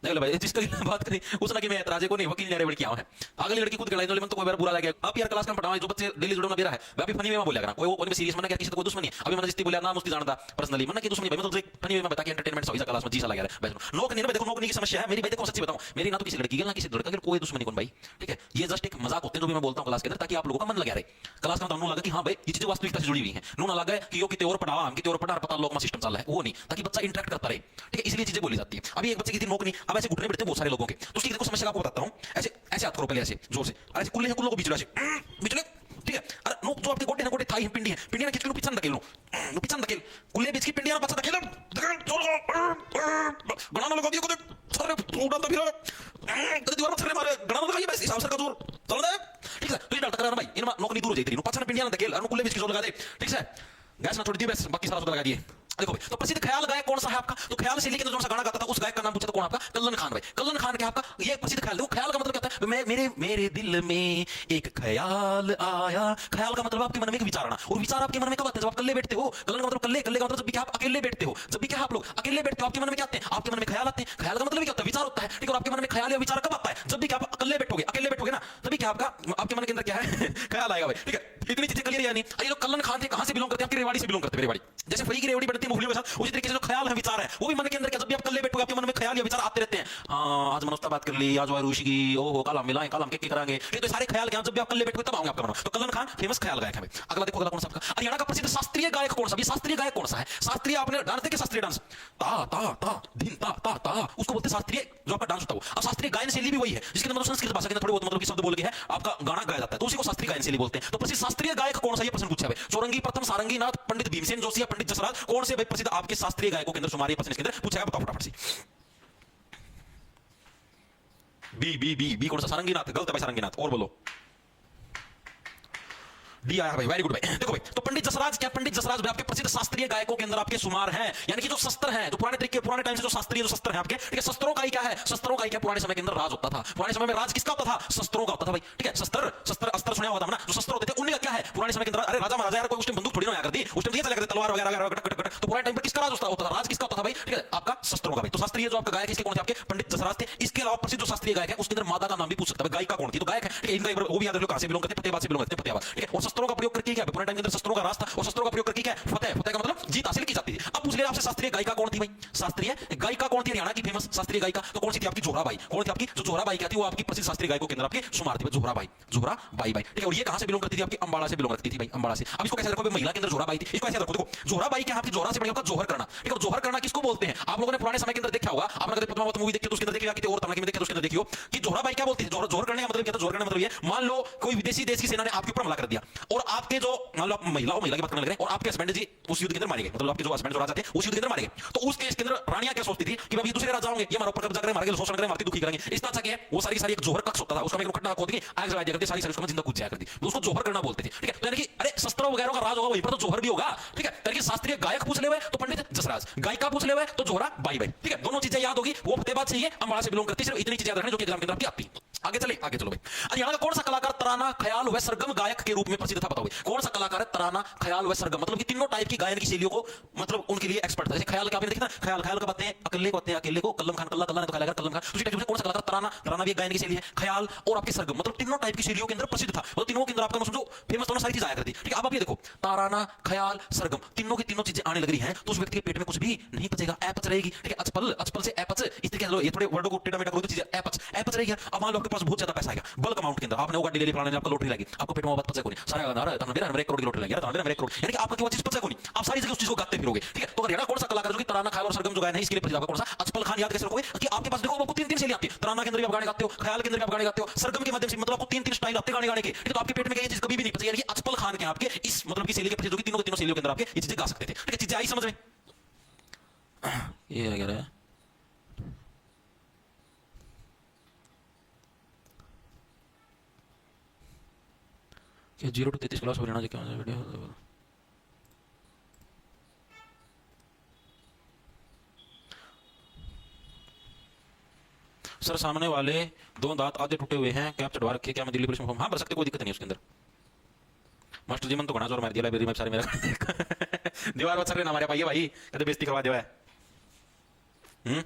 नहीं भाई जिसका बात करें उसने कि मैं एतराजे को नहीं वकील ने रेवड़ किया है अगली लड़की खुद गलाई तो कोई बार बुरा लगे अब यार क्लास का पढ़ावा जो बच्चे डेली जुड़ो ना बेरा है मैं भी फनी में बोला करा कोई वो कोई सीरियस मना किसी तो कोई दुश्मनी है अभी मैंने जिसती बोला ना मुझे जानता पर्सनली मना की दुश्मनी भाई मैं तो फनी में बता के एंटरटेनमेंट सो इस क्लास में जी सा लगा रहा है नोक नहीं देखो नोक नहीं की समस्या है मेरी भाई देखो सच्ची बताऊं मेरी ना तो किसी लड़की की ना किसी लड़का की कोई दुश्मनी कौन भाई ठीक है ये जस्ट एक मजाक होते हैं जो भी मैं बोलता हूं क्लास के अंदर ताकि आप लोगों का मन लगा रहे क्लास में तो लगा कि हां भाई ये चीजें वास्तविकता से जुड़ी हुई हैं नो ना लगा कि यो किते और पढ़ावा हम किते और पढ़ा पता लोग में सिस्टम चल रहा है वो नहीं ताकि बच्चा इंटरेक्ट करता रहे ठीक है इसलिए चीजें बोली जाती है अभी एक बच्चे की थी नोक नहीं अब ऐसे घुटने बैठते बहुत सारे लोगों के तो उसकी देखो समस्या आपको बताता हूं ऐसे ऐसे हाथ करो पहले ऐसे जोर से ऐसे कुल्ले हैं कुल्लों को बीच ले ठीक है अरे नो जो आपके गोटे ना गोटे थाई पिंडी है ना खींच के पिछन धकेल लो पिछन धकेल कुल्ले बीच की पिंडियां बच्चा धकेल जोर गणाना लगा दियो को सारे उड़ा तो फिर दीवार पर छरे मारे गणाना लगाइए बस इस अवसर का जोर चल दे ठीक है तो ये डाल टकरा भाई इनमें नौकरी दूर हो जाती है पछन पिंडियां धकेल और कुल्ले बीच की जोर लगा दे ठीक है गैस ना छोड़ दी बस बाकी सारा सुधा लगा दिए देखो तो प्रसिद्ध ख्याल गायक कौन सा है आपका तो ख्याल से लेके जो सा गाना गाता था उस गायक का नाम पूछा तो कौन आपका कल्लन खान भाई कल्लन खान क्या आपका ये प्रसिद्ध ख्याल देखो ख्याल का मतलब क्या होता है मेरे मेरे दिल में एक ख्याल आया ख्याल का मतलब आपके मन में एक विचारना और विचार आपके मन में कब आते हैं जब आप कल्ले बैठते हो कल्लन का मतलब कल्ले कल्ले का मतलब जब भी आप अकेले बैठते हो जब भी क्या आप लोग अकेले बैठते हो आपके मन में क्या आते हैं आपके मन में ख्याल आते हैं ख्याल का मतलब क्या होता है विचार होता है ठीक है और आपके मन में ख्याल या विचार कब आता है जब भी क्या आप अकेले बैठोगे ना तभी क्या आपका आपके मन के अंदर क्या है ख्याल आएगा भाई ठीक है इतनी चीजें क्लियर यानी ये लोग कल्लन खान थे कहां से बिलोंग करते हैं आपकी रेवाड़ी से बिलोंग करते हैं रेवाड़ी जैसे फरी की रेवड़ी बनती है मुगलियों के साथ उसी तरीके से जो ख्याल है विचार है वो भी मन के अंदर क्या जब भी आप कल्ले बैठोगे आपके मन में ख्याल या विचार आते रहते हैं हाँ आज मनोस्ता बात कर ली आज ऋषि की ओहो कल हम मिलाएं कल हम क्या करांगे ये तो सारे ख्याल क्या जब भी आप कल्ले बैठोगे तब आऊंगे आपका मन तो कल्लन खान फेमस ख्याल गायक है भाई अगला देखो अगला कौन सा आपका हरियाणा का प्रसिद्ध शास्त्रीय गायक कौन सा शास्त्रीय गायक कौन सा है शास्त्रीय आपने डांस देखे शास्त्रीय डांस ता ता ता दिन ता ता ता उसको बोलते शास्त्रीय जो आपका डांस होता है अब शास्त्रीय गायन शैली भी वही है जिसके अंदर संस्कृत भाषा के अंदर थोड़े बहुत मतलब शब्द बोल के है आपका गाना गाया जाता है तो उसी को शास्त्रीय गायन शैली बोलते हैं तो प्रसिद्ध शास्त्रीय गायक कौन सा ये प्रश्न पूछा है चौरंगी प्रथम सारंगी नाथ पंडित भीमसेन जोशी या पंडित जसराज कौन से भाई प्रसिद्ध आपके शास्त्रीय गायकों के अंदर सुमारी प्रश्न इसके अंदर पूछा गया बताओ फटाफट से बी बी बी बी कौन सा सारंगीनाथ गलत है भाई सारंगीनाथ और बोलो डी आया भाई वेरी गुड भाई देखो भाई तो पंडित जसराज क्या पंडित जसराज भाई आपके प्रसिद्ध शास्त्रीय गायकों के अंदर आपके शुमार हैं यानी कि जो शस्त्र हैं जो पुराने तरीके पुराने टाइम से जो शास्त्रीय जो शस्त्र हैं आपके ठीक है शस्त्रों का ही क्या है शस्त्रों का ही क्या पुराने समय के अंदर राज होता था पुराने समय में राज किसका होता था शस्त्रों का होता था भाई ठीक है शस्त्र शस्त्र अस्त्र सुना होता है ना जो शस्त्र होते थे उनका क्या है पुराने समय के अंदर अरे राजा महाराजा यार कोई उस टाइम बंदूक थोड़ी ना कर दी उस टाइम ये चला करते तलवार वगैरह तो पुराने टाइम पर किसका राज होता था राज किसका होता था भाई ठीक है आपका शस्त्रों का भाई तो शास्त्रीय जो आपका गायक इसके कौन थे आपके पंडित जसराज थे इसके अलावा प्रसिद्ध जो शास्त्रीय गायक है उसके अंदर मादा का नाम भी पूछ सकता है गायिका कौन थी तो गायक है ठीक है इनका वो भी याद रखो कहां से बिलोंग करते फतेहाबाद से बिलोंग करते फतेहाबाद ठीक है और शस्त्रों का प्रयोग करके क्या पुराने टाइम के अंदर शस्त्रों का रास्ता और शस्त्रों का प्रयोग करके क्या फतेह फतेह का मतलब जीत हासिल की जाती थी अब पूछ ले आपसे शास्त्रीय गायिका कौन थी भाई शास्त्रीय गायिका कौन थी हरियाणा की फेमस शास्त्रीय गायिका तो कौन सी थी आपकी जोहराबाई कौन थी आपकी जो जोहराबाई क्या थी वो आपकी प्रसिद्ध शास्त्रीय गायकों के अंदर आपके शुमार थी जोहराबाई भाई ठीक है और ये कहां से बिलोंग करती थी आपकी अंबाला से बिलोंग करती थी भाई अंबाला से अब इसको कैसे रखो महिला के अंदर जोहराबाई थी इसको ऐसे रखो देखो जोहराबाई क्या आपकी जोहरा से बढ़िया जोहर करना ठीक है जोहर करना किसको बोलते हैं आप लोगों ने पुराने समय के अंदर देखा होगा आपने कभी पद्मावत मूवी देखी तो उसके अंदर देखिए किसी और तरह की में देखिए तो उसके अंदर देखियो कि जोहराबाई क्या बोलती थी जोहर करने का मतलब क्या था जोहर करने का मतलब ये मान लो कोई विदेशी देश की सेना ने आपके ऊपर हमला कर दिया और आपके जो मान लो आप महिला की बात करने लग रहे हैं और आपके हस्बैंड जी उस युद्ध के अंदर मारे गए मतलब आपके जो हस्बैंड जो राजा थे उस युद्ध के अंदर मारे गए तो उस केस के अंदर रानियां क्या सोचती थी कि भाई दूसरे राजा होंगे ये हमारे ऊपर कब्जा करें मारेंगे शोषण करें मारती दुखी करेंगे इस तरह के वो सारी सारी एक जोहर कक्ष होता था उसका में खट्टा होती थी आग जला दिया करती सारी सारी उसको जिंदा कूद जाया करती उसको जोहर करना बोलते थे ठीक है तो यानी कि अरे शस्त्रों वगैरह का राज होगा वहीं पर तो जोहर भी होगा ठीक है यानी कि शास्त्रीय गायक पूछ ले हुए तो पंडित जसराज गायिका पूछ ले हुए तो जोहरा बाई ठीक है दोनों चीजें याद होगी वो फतेहाबाद से ही है अंबाला से बिलोंग करती है सिर्फ इतनी चीजें याद रखना जो कि एग्जाम के अंदर आपकी आती आगे चलो भाई हरियाणा का कौन सा कलाकार तराना ख्याल व सरगम गायक के रूप में प्रसिद्ध था बताओ कौन सा कलाकार है तराना ख्याल व सरगम मतलब कि तीनों टाइप की गायन की शैलियों को मतलब उनके लिए एक्सपर्ट था जैसे ख्याल का आपने देखा ख्याल ख्याल का बातें अकेले को कल्लम खान कल्ला ने तो ख्याल कल्लम खान उसी टाइप से कौन सा कलाकार तराना भी गायन की शैली है ख्याल और आपके सरगम मतलब तीनों टाइप की शैलियों के अंदर प्रसिद्ध था मतलब तीनों के अंदर आपका समझो फेमस दोनों सारी चीज आया करती ठीक है अब आप ये देखो तराना ख्याल सरगम तीनों की तीनों चीजें आने लग रही हैं तो उस व्यक्ति के पेट में कुछ भी नहीं पचेगा अपच रहेगी ठीक है अचपल से अपच इस तरीके से ये थोड़े वर्डों को टेढ़ा मेढ़ा करो तो चीजें अपच रहेगी अब मान लो आपके पास बहुत ज्यादा पैसा आएगा बल्क अमाउंट के अंदर आपने वो गाड़ी ले ली फलाने आपको लॉटरी लगी आपको पेट में बात पचा कोनी सारा आ रहा है मेरा 1 करोड़ की लॉटरी लगी यार मेरा 1 करोड़ यानी कि आपको क्या चीज पचा कोनी आप सारी जगह उस चीज को गाते फिरोगे ठीक है तो हरियाणा कौन सा कलाकार जो कि तराना ख्याल और सरगम जो गायन है इसके लिए प्रसिद्ध आपका कौन सा अचपल खान याद कैसे रखोगे कि आपके पास देखो आपको तीन शैली आती है तराना के अंदर भी आप गाने गाते हो ख्याल के अंदर भी आप गाने गाते हो सरगम के माध्यम से मतलब आपको तीन स्टाइल आते गाने गाने के ठीक है तो आपके पेट में ये चीज कभी भी नहीं पचेगी यानी कि अचपल खान के आपके इस मतलब की शैली के प्रसिद्ध जो कि तीनों शैलियों के अंदर आपके ये चीजें गा सकते थे ठीक है चीजें आई समझ में ये क्या है क्या 0 to 33 क्लास हरियाणा क्या वीडियो सर सामने वाले 2 दांत आधे टूटे हुए हैं कैप चढ़वा रखे क्या मैं दिल्ली पुलिस में हाँ भर सकते कोई दिक्कत नहीं उसके अंदर मास्टर जी मन तो घना जोर मार दिया लाइब्रेरी में सारे मेरा दीवार पर सर ना हमारे पाइए भाई कहते बेइज्जती करवा दिया है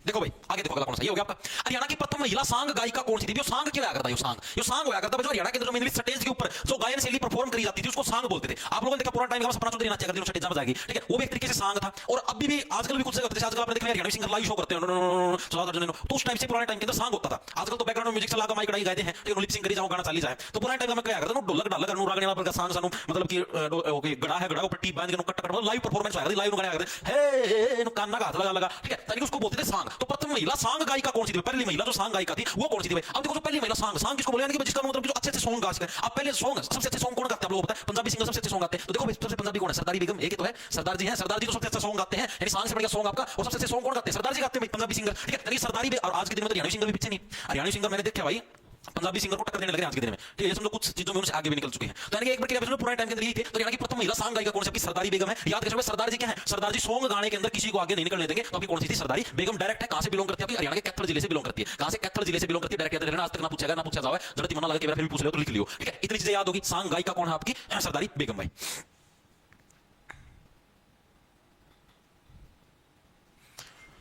देखो भाई आगे देखो अगला कौन सा ये हो गया आपका हरियाणा की प्रथम महिला सांग गायिका कौन सी थी? सांग क्या होया करता है? यो सांग होया करता है जो हरियाणा के अंदर मेनली स्टेज के ऊपर जो गायन शैली परफॉर्म करी जाती थी उसको सांग बोलते थे। आप लोगों ने देखा पुराना टाइम का सपना चौधरी नाचा करती स्टेज में जाएगी, ठीक है, वो भी एक तरीके से सांग था। और अभी भी आजकल भी कुछ जगह जैसे आजकल आपने देखा हरियाणवी सिंगर लाइव शो करते हैं तो उस टाइम से पुराने टाइम के अंदर सांग होता था। आजकल तो बैकग्राउंड म्यूजिक चला माइक गाई गाते हैं, लिप सिंग करी जाओ गाना चली जाए। तो पुराने टाइम में क्या करता था ढोलक ढालक रागने वाला का सांग सानू मतलब कि गड़ा है गड़ा को पट्टी बांध के कट कट लाइव परफॉर्मेंस होया लाइव गाना करते हे कान ना हाथ लगा लगा, ठीक है, ताकि उसको बोलते थे सांग। तो प्रथम महिला सांग गायिका कौन सी थी? पहली महिला जो सांग गायिका थी वो कौन सी थी भाई? अब देखो जो पहली महिला सांग सांग किसको बोले कि जिसका मतलब जो अच्छे अच्छे सॉन्ग गा सके। अब पहले सॉन्ग सबसे अच्छे सॉन्ग कौन गाते हैं आप लोगों को पता है? पंजाबी सिंगर सबसे अच्छे सॉन्ग गाते हैं। तो देखो सबसे पंजाबी कौन है? सरदारी बेगम एक तो है, सरदार जी हैं, सरदार जी तो सबसे अच्छा सॉन्ग गाते हैं, यानी सांग से बढ़िया सॉन्ग आपका। और सबसे अच्छे सॉन्ग कौन गाते हैं? सरदार जी गाते हैं भाई, पंजाबी सिंगर, ठीक है। यानी सरदारी और आज के दिन में तो हरियाणवी सिंगर भी पीछे नहीं। हरियाणवी सिंगर मैंने देखा भाई पंजाबी सिंगर को टक्कर देने लगे आज के दिन में, ठीक है, ये समझो कुछ चीजों में उनसे आगे भी निकल चुके हैं। तो यानी कि एक बार के पुराने टाइम के अंदर यही थे। तो यानी कि प्रथम महिला सांग गायिका कौन सी? सरदारी बेगम है। याद रखिए सरदार जी क्या है? सरदार जी सॉन्ग गाने के अंदर किसी को आगे नहीं निकलने देंगे। तो आपकी कौन सी थी? सरदारी बेगम। डायरेक्ट है, कहां से बिलोंग करती है? आपकी हरियाणा के कैथल जिले से बिलोंग करती है। कहां से? कैथल जिले से बिलोंग करती है। डायरेक्ट याद रखना, आज तक ना पूछेगा ना पूछा जाए, जरूरत मना लगे कि फिर भी पूछ लो तो लिख लियो, ठीक है। इतनी चीजें याद होगी। सांग गायिका कौन है आपकी? सरदारी बेगम भाई।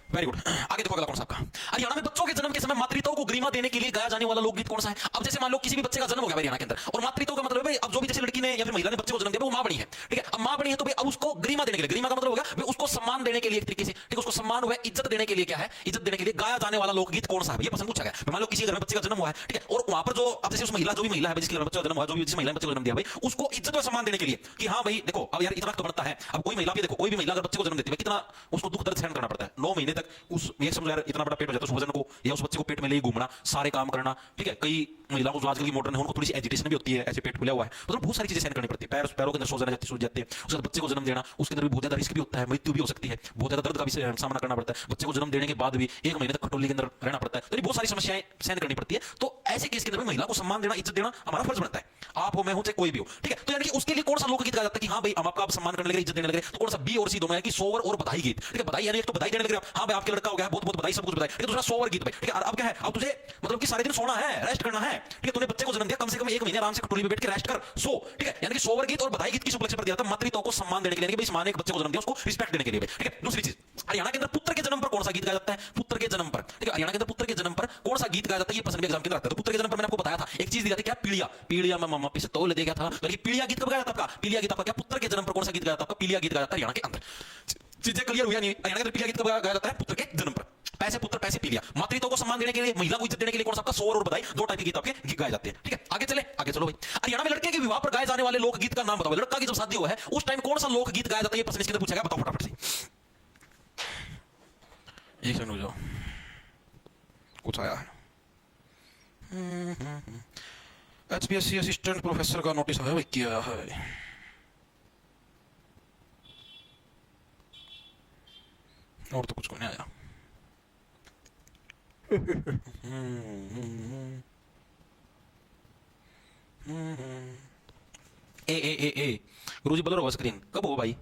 Very good. आगे देखो अगला कौन सा आपका हरियाणा में बच्चों के जन्म के समय मातृत्व को गरिमा देने के लिए गाया जाने वाला लोकगीत कौन सा है? अब जैसे मान लो किसी भी बच्चे का जन्म हो गया हरियाणा के अंदर और मातृत्व का मतलब है अब जो भी जैसे लड़की ने या फिर महिला ने बच्चे को जन्म दिया वो मां बनी है, ठीक है। अब मां बनी है तो भाई अब उसको गरिमा देने के लिए, गरिमा का मतलब हो गया उसको सम्मान देने के लिए एक तरीके से, ठीक है, उसको सम्मान हुआ इज्जत देने के लिए क्या है? इज्जत देने के लिए गाया जाने वाला लोकगीत कौन सा है? ये प्रश्न पूछा गया। मान लो किसी घर में बच्चे का जन्म हुआ है, ठीक है, और वहां पर जो अब जैसे उस महिला जो भी महिला है जिसके घर में बच्चा जन्म हुआ, जो भी जिस महिला ने बच्चे को जन्म दिया भाई उसको इज्जत और सम्मान देने के लिए कि हाँ भाई देखो अब यार इतना तो बनता है। अब कोई महिला भी देखो, कोई भी महिला अगर बच्चे को जन्म देती है कितना उसको दुख दर्द सहन करना पड़ता है 9 महीने तक। उस यार इतना बड़ा पेट हो जाता है उस वजन को या उस बच्चे को पेट में ले घूमना, सारे काम करना, ठीक है। कई महिलाओं को आजकल की मॉडर्न है उनको थोड़ी सी एजिटेशन भी होती है, ऐसे पेट फूला हुआ है तो बहुत सारी चीजें सहन करनी पड़ती है। पैरों के अंदर सूजन जाती सूज जाती है। उसके बाद बच्चे को जन्म देना उसके अंदर भी बहुत ज्यादा रिस्क भी होता है, मृत्यु भी हो सकती है, बहुत ज्यादा दर्द का भी सामना करना पड़ता है। बच्चे को जन्म देने के बाद भी 1 महीने तक खटोली के अंदर रहना पड़ता है, तो बहुत सारी समस्याएं सहन करनी पड़ती है। तो ऐसे केस के अंदर महिला को सम्मान देना, इज्जत देना हमारा फर्ज बनता है। आप हो, मैं हूं, चाहे कोई भी हो, ठीक है। तो यानी कि उसके लिए कौन सा लोकगीत गाया जाता है कि हाँ भाई हम आपका सम्मान करने लगे, इज्जत देने लगे? तो कौन सा? बी और सी दोनों है कि सोवर और बधाई गीत, ठीक है। बधाई यानी एक तो बधाई देने लगे हाँ भाई आपके लड़का हो गया, बहुत बहुत बधाई, सब कुछ बधाई, ठीक है। दूसरा सोवर गीत भाई, ठीक है। अब क्या है? अब तुझे मतलब कि सारे दिन सोना है, रेस्ट करना है, ठीक है। तूने बच्चे को जन्म दिया, कम से कम 1 महीने आराम से खटोली में बैठ के रेस्ट कर, सो, ठीक है। यानी कि सोवर गीत और बधाई गीत किस उपलक्ष्य पर दिया था? मातृत्व को सम्मान देने के लिए, इस मां ने एक बच्चे को जन्म दिया उसको रिस्पेक्ट देने के लिए, ठीक है। दूसरी चीज हरियाणा के अंदर पुत्र के जन्म पर कौन सा गीत गाया जाता है? पुत्र के जन्म पर, ठीक है। हरियाणा के अंदर पुत्र के जन्म पर कौन सा गीत गाया जाता है? ये प्रश्न भी एग्जाम के अंदर आता है। तो पुत्र के जन्म पर मैंने आपको बताया था एक चीज दी जाती है क्या? पीलिया। पीलिया में मामा पिस्तौल दे गया था, तो पीलिया गीत कब गाया था आपका? पीलिया गीत आपका क्या? पुत्र के जन्म पर कौन सा गीत गाया था आपका? पीलिया गीत गाया था हरियाणा के अंदर। चीजें क्लियर हुई नहीं? हरियाणा के अंदर पीलिया गीत कब गाया जाता है? पुत्र के जन्म पर। पैसे पुत्र पैसे पीलिया। मातृत्व को सम्मान देने के लिए, महिला को इज्जत देने के लिए कौन सा आपका? सोवर और बधाई, दो टाइप के गीत आपके गाए जाते हैं, ठीक है। आगे चले, आगे चलो भाई। हरियाणा में लड़के के विवाह पर गाए जाने वाले लोकगीत का नाम बताओ। लड़का की जब शादी हुआ है उस टाइम कौन सा लोकगीत गाया जाता है? ये प्रश्न इसके अंदर पूछा गया, बताओ फटाफट से। एक सेकंड हो जाओ, कुछ आया है। HPSC असिस्टेंट प्रोफेसर का नोटिस है भाई, क्या है? और तो कुछ को नहीं आया। ए गुरुजी बोलो रहो स्क्रीन कब हो भाई?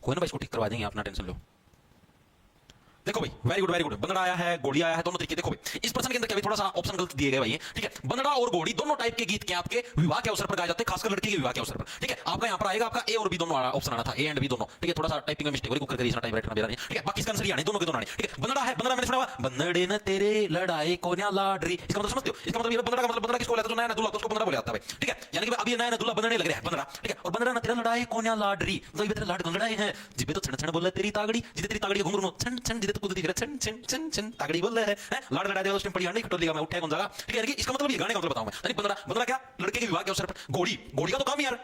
कोई ना भाई इसको ठीक करवा देंगे, आप ना टेंशन लो। देखो भाई वेरी गुड। बंदड़ा आया है, घोड़ी आया है, दोनों तरीके। देखो भाई इस प्रश्न के अंदर क्या थोड़ा सा ऑप्शन गलत दिए गए भाई, ठीक है। बंदड़ा और घोड़ी दोनों टाइप के गीत के आपके विवाह के अवसर पर गाए जाते हैं, खासकर लड़की के विवाह के अवसर पर, ठीक है। आपका यहाँ पर आएगा आपका ए और बी दोनों ऑप्शन आना था, ए एंड बी दोनों, ठीक है। थोड़ा सा टाइपिंग में मिस्टेक हो रही, कुकर करिए टाइप राइटर मेरा, ठीक है। बाकी इसका आंसर यानी दोनों के दोनों, ठीक है। बंदड़ा है, बंदड़ा मैंने सुना हुआ बंदड़े न तेरे लड़ाई को न्या लाडरी, इसका मतलब समझते हो? इसका मतलब ये बंदड़ा का मतलब बंदड़ा किसको बोलता है? जो नया दूल्हा उसको बंदड़ा बोला जाता है भाई, ठीक है। यानी कि अभी नया दूल्हा बनने लग रहा है बंदड़ा, ठीक है। और बंदड़ा न तेरा लड़ाई को न्या लाडरी, तो ये तेरा लाड लड़ाई है जिबे तो छण छण बोले तेरी तागड़ी, जिदे तेरी तागड़ी घुंघरू छण छण जिदे तो कूदती फिरे छण छण छण छण तागड़ी बोल रहे हैं, लाड लड़ा दिया उस टाइम पड़ी नहीं खटोली का मैं उठा कौन जाएगा, ठीक है। इसका मतलब ये गाने का मतलब बताऊं मैं। यानी बंदड़ा क्या? लड़के के विवाह के अवसर पर। घोड़ी का तो काम यार,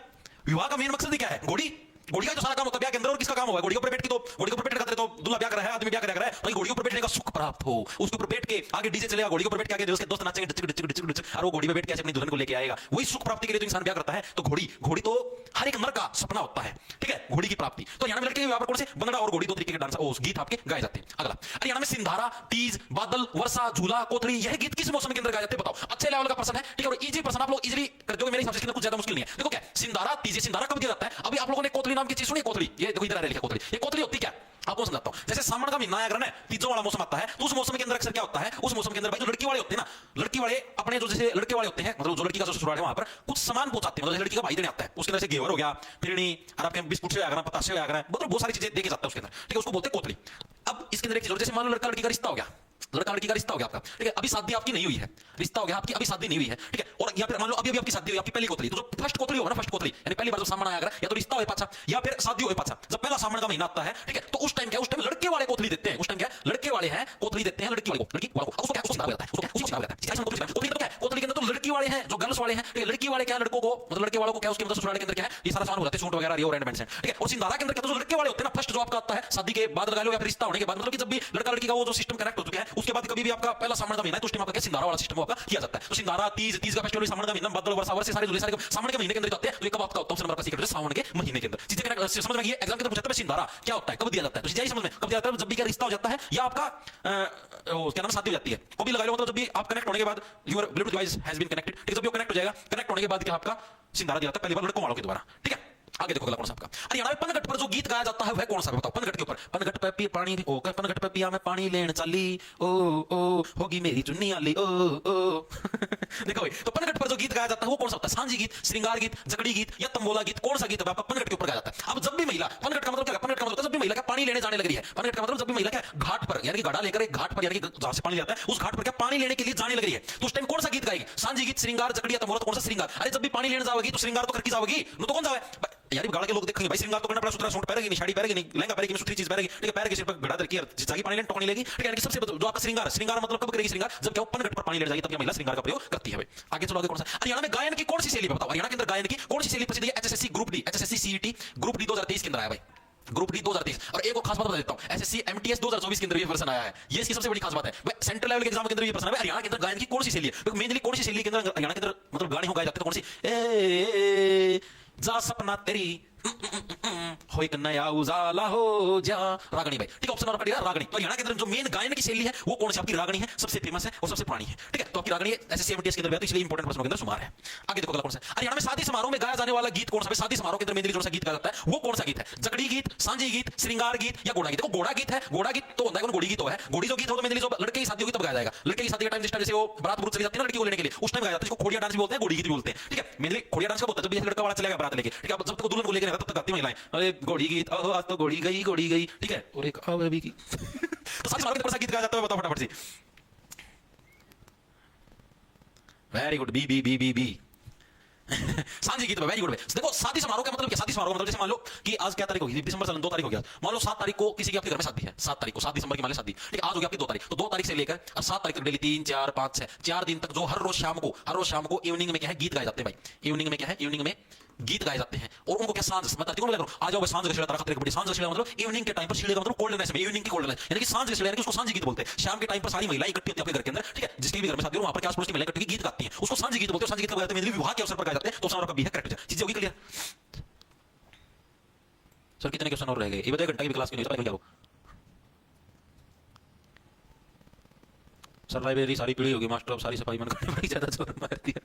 विवाह का मेन मकसद क्या है? घोड़ी का जो सारा काम होता है ब्याह के अंदर, और किसका काम होगा? घोड़ी के ऊपर बैठ के, तो घोड़ी के ऊपर बैठ करते तो दूल्हा ब्याह कर रहा है, आदमी ब्याह कर रहा है, तो घोड़ी के ऊपर बैठने का सुख प्राप्त हो, उसके ऊपर बैठ के आगे डीजे चलेगा, घोड़ी के ऊपर बैठ के आगे उसके दोस्त नाचेंगे डिचक डिचक डिचक डिचक, और वो घोड़ी पे बैठ के ऐसे अपनी दुल्हन को लेके आएगा। वही सुख प्राप्ति के लिए तो इंसान ब्याह करता है। तो घोड़ी तो हर एक नर का सपना होता है, ठीक है, घोड़ी की प्राप्ति। तो हरियाणा में लड़के के विवाह पर कौन से? बंदड़ा और घोड़ी, दो तरीके के डांस गीत आपके गाए जाते हैं। अगला हरियाणा में सिंधारा, तीज, बादल, वर्षा, झूला, कोथड़ी, यह गीत किस मौसम के अंदर गाए जाते हैं? बताओ। अच्छे लेवल का प्रश्न है, ठीक है। और इजी प्रश्न आप लोग इजीली कर दोगे मेरे हिसाब से, कुछ ज्यादा मुश्किल नहीं है। देखो क्या सिंधारा, तीज, सिंधारा कब दिया जाता है? अभी आप लोगों ने कोथड़ी नाम की चीज सुनी? कोथड़ी, ये देखो इधर आ रही है कोथड़ी। ये कोथड़ी होती क्या? आपको समझाता हूं। जैसे सावन का महीना आया ना, तीजों वाला मौसम आता है, तो उस मौसम के अंदर अक्सर क्या होता है? उस मौसम के अंदर भाई जो लड़की वाले होते हैं ना, लड़की वाले अपने जो जैसे लड़के वाले होते हैं, मतलब जो लड़की का जो ससुराल है वहां पर कुछ सामान पहुंचाते हैं, मतलब लड़की का भाई देने आता है, उसके अंदर से घेवर हो गया, फिरनी और आपके बिस्कुट से आगरा, पतासे आगरा, मतलब बहुत सारी चीजें देके जाता है उसके अंदर, ठीक है। उसको बोलते हैं कोथड़ी। अब इसके अंदर एक चीज, जैसे मान लो लड़का लड़की का रिश्ता हो गया, लड़का लड़की का रिश्ता हो गया आपका, ठीक है, अभी शादी आपकी नहीं हुई है, रिश्ता हो गया आपकी, अभी शादी नहीं हुई है, ठीक है, और या फिर मान लो अभी आपकी शादी हुई, आपकी पहली कोतरी, तो जो फर्स्ट कोतरी होगा ना, फर्स्ट कोतरी यानी पहली बार जो सामने आया अगर, या तो रिश्ता हो पाछा या फिर शादी हो पाछा, जब पहला सामने का महीना आता है, ठीक है, तो उस टाइम क्या, उस टाइम लड़के वाले कोतरी देते हैं, उस टाइम क्या लड़के वाले हैं कोतरी देते हैं लड़की वाले को, लड़की वाले को, उसको क्या, उसको सिंगार जाता है, उसको सिंगार जाता है, कोतरी तो क्या है, कोतरी के अंदर तो लड़की वाले हैं जो गर्ल्स वाले हैं, ठीक है, लड़की वाले क्या लड़कों को, मतलब लड़के वालों को क्या उसके मतलब ससुराल के अंदर क्या है, ये सारा सामान हो जाता है, सूट वगैरह, ये ऑर्नामेंट्स हैं, ठीक है, और सिंगारा के अंदर क्या, तो जो लड़के वाले होते हैं ना, फर्स्ट जो आपका आता है शादी के बाद लगा लो या फिर रिश्ता होने के बाद, मतलब कि जब भी लड़का लड़की का वो जो सिस्टम कनेक्ट हो चुका है, उसके बाद कभी भी आपका पहला सामने का महीना है, तो उस टाइम आपका क्या सिंगारा वाला सिस्टम आपका किया जाता है, तो सिंगारा तीज का फेस्टिवल सामने का महीना, बदल वर्षा वर्ष सारे सारे सामने के महीने के अंदर जाते हैं, तो ये कब आपका उत्तम से नंबर का सीक्रेट है, सावन के महीने के अंदर चीजें कनेक्ट समझ में, ये एग्जाम के अंदर पूछा था सिंगारा क्या होता है, कब दिया जाता है, तो चीजें समझ में कब दिया जाता है, जब भी क्या रिश्ता हो जाता है या आपका क्या नाम शादी हो जाती है, को भी लगा लो, मतलब जब भी आप कनेक्ट होने के बाद your Bluetooth device has been connected, ठीक है, जब भी वो कनेक्ट हो जाएगा, कनेक्ट होने के बाद क्या आपका सिंगारा दिया जाता है, पहली बार लड़कों वालों के द्वारा, ठीक है। आगे देखो अगला कौन सा आपका, हरियाणा में पनघट पर जो गीत गाया जाता है वह कौन सा है, बताओ, पनघट के ऊपर, पनघट पे पी पानी ओ, पनघट पे पिया मैं पानी लेन चली ओ ओ, होगी मेरी चुन्नी आली ओ ओ देखो भाई, तो पनघट पर जो गीत गाया जाता है वो कौन सा होता है, सांझी गीत, श्रृंगार गीत, जकड़ी गीत या तंबोला गीत, कौन सा गीत आपका पनघट के ऊपर गाया जाता है। अब जब भी महिला, पनघट का मतलब क्या, पनघट का मतलब जब भी महिला क्या पानी लेने जाने लग रही है, पनघट का मतलब जब भी महिला क्या घाट पर यानी कि घड़ा लेकर एक घाट पर यानी कि जहां से पानी आता है उस घाट पर क्या पानी लेने के लिए जाने लग रही है, तो उस टाइम कौन सा गीत गाएगी, सांझी गीत, श्रृंगार, जकड़ी या तंबोला, तो कौन सा श्रृंगार, अरे जब भी पानी लेने जाओगी तो श्रृंगार तो करके जाओगी, तो कौन जावे यार, गाड़ के लोग देखेंगे भाई श्रृंगार तो करना पड़ा, सुथरा सूट पहनेगी नहीं, साड़ी पहनेगी नहीं, लहंगा पहनेगी, सुथरी चीज पहनेगी, ठीक है, पैर के सिर पर घड़ा रखी है, जागी पानी लेने टोकनी लेगी, ठीक है, यानी कि सबसे जो आपका श्रृंगार, श्रृंगार मतलब कब करेगी श्रृंगार, जब क्या पनघट पर पानी ले जाएगी तब महिला श्रृंगार का प्रयोग करती है भाई। आगे चलो, आगे कौन सा, हरियाणा में गायन की कौन सी शैली बताओ, हरियाणा के अंदर गायन की कौन सी शैली प्रसिद्ध है, HSSC group D, HSSC CET group D 2023 के अंदर आया भाई, ग्रुप डी 2023, और एक और खास बात बता देता हूं, एसएससी एमटीएस 2024 के अंदर ये वर्जन आया है, ये इसकी सबसे बड़ी खास बात है भाई, सेंट्रल लेवल के एग्जाम के अंदर ये प्रश्न है हरियाणा के अंदर गायन की कौन सी शैली है, मेनली कौन सी शैली के अंदर हरियाणा के अंदर मतलब गाने हो गाए जाते हैं, कौन सी, ए जा सपना तेरी हो एक नया उजाला हो जा, रागनी भाई, ठीक है, ऑप्शन नंबर पड़ेगा रागनी। तो हरियाणा के अंदर जो मेन गायन की शैली है वो कौन सी आपकी रागनी है, सबसे फेमस है और सबसे पुरानी है, ठीक है, तो आपकी रागनी एसएससी एमटीएस के अंदर तो इसलिए इंपॉर्टेंट प्रश्नों के अंदर शुमार है। आगे देखो अगला कौन सा, हरियाणा में शादी समारोह में गाया जाने वाला गीत कौन सा है, शादी समारोह के अंदर मेनली जो सा गीत गाया जाता है वो कौन सा गीत है, जकड़ी गीत, सांझी गीत, श्रृंगार गीत या घोड़ा गीत। देखो घोड़ा गीत है, घोड़ा गीत तो होता है घोड़ी गीत है, घोड़ी जो गीत हो तो मेनली जो लड़के की शादी होगी तब गाया जाएगा, लड़के की शादी के टाइम जिस टाइम जैसे वो बारात बुरुत चली जाती है ना लड़की को लेने के लिए, उस टाइम गाया जाता है, इसको खोड़िया डांस भी बोलते हैं, घोड़ी गीत भी बोलते हैं, ठीक है, मेनली खोड़िया डांस का होता है जब लड़का वाला चलेगा बारात लेके, ठीक है, जब तक दुल्हन को लेकर रहता तब तक गाती महिलाएं, अरे घोड़ी गीत आज तो घोड़ी गई, ठीक है, और एक अभी की तो शादी समारोह के अंदर गीत गाया जाता है, बताओ फटाफट से, very good, B B B B B सांझी गीत, वेरी गुड। देखो शादी समारोह का मतलब क्या, शादी समारोह का मतलब जैसे मान लो कि आज क्या तारीख होगी, दिसंबर 2 तारीख हो गया, मान लो 7 तारीख को किसी की आपके घर में शादी है, 7 तारीख को, 7 दिसंबर की मान लो शादी, ठीक है, आज हो गया आपकी 2 तारीख, तो 2 तारीख से लेकर 7 तारीख तक डेली 3 4 5 6 4 दिन तक जो हर रोज शाम को इवनिंग में क्या है गीत गाए जाते हैं भाई, इवनिंग में क्या है, इवनिंग में गीत गाए जाते हैं, और उनको क्या सांझ मतलब आ जाओ सांझ का तारा खतरे कबड्डी, सांझ का मतलब इवनिंग के टाइम पर छिड़े का मतलब कोल्डनेस में, इवनिंग की कोल्डनेस यानी कि सांझ का यानी कि उसको सांझ गीत बोलते हैं, शाम के टाइम पर सारी महिलाएं इकट्ठी होती है अपने घर के अंदर, ठीक है, जिसके भी घर में शादी हो वहां पर क्या आस-पास की महिलाएं इकट्ठी गीत गाती हैं, उसको सांझ गीत बोलते हैं, सांझ गीत गाते हैं मेनली विवाह के अवसर पर गाए जाते हैं, तो सारा का भी है करेक्ट चीजें होगी क्लियर। सर कितने क्वेश्चन और रह गए, ये बताइए, घंटा की क्लास की नहीं पता क्या हो सर, लाइब्रेरी सारी पीढ़ी होगी मास्टर, अब सारी सफाई मन करने बड़ी ज्यादा जोर मारती है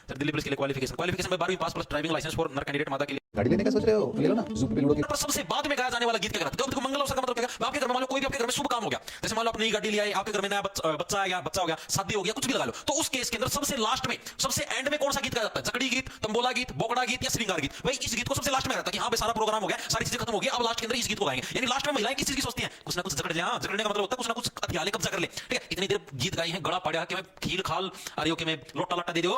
सर। दिल्ली पुलिस के लिए क्वालिफिकेशन में 12वीं पास प्लस ड्राइविंग लाइसेंस फॉर नर कैंडिडेट मादा के लिए गाड़ी लेने का सोच रहे हो ले लो ना, ज़ूम पे लूडो की। पर सबसे बाद में गाया जाने वाला गीत क्या कहता है, तो मंगल अवसर का मतलब क्या है, आपके घर में मान लो कोई भी आपके घर में शुभ काम हो गया, जैसे मान लो आप नई गाड़ी ले आए, आपके घर में नया बच्चा हो गया, शादी हो गया, कुछ भी लगा लो, तो उस केस के अंदर सबसे लास्ट में, सबसे एंड में कौन सा गीत गाया जाता है, जकड़ी गीत, तंबोला गीत, बोकड़ा गीत या श्रृंगार गीत। भाई इस गीत को सबसे लास्ट में गाता है कि हाँ भाई सारा प्रोग्राम हो गया, सारी चीजें खत्म हो गई, अब लास्ट के अंदर इस गीत को गाएंगे, यानी लास्ट में महिलाएं किस चीज की सोचती हैं, कुछ ना कुछ जकड़ ले, हाँ जकड़ने का मतलब होता है कुछ ना कुछ हथियार कब्जा कर ले, ठीक है, इतनी देर गीत गाई है, गड़ा पड़ा कि मैं खील खाल अरे ओके मैं लोटा लाटा दे दो,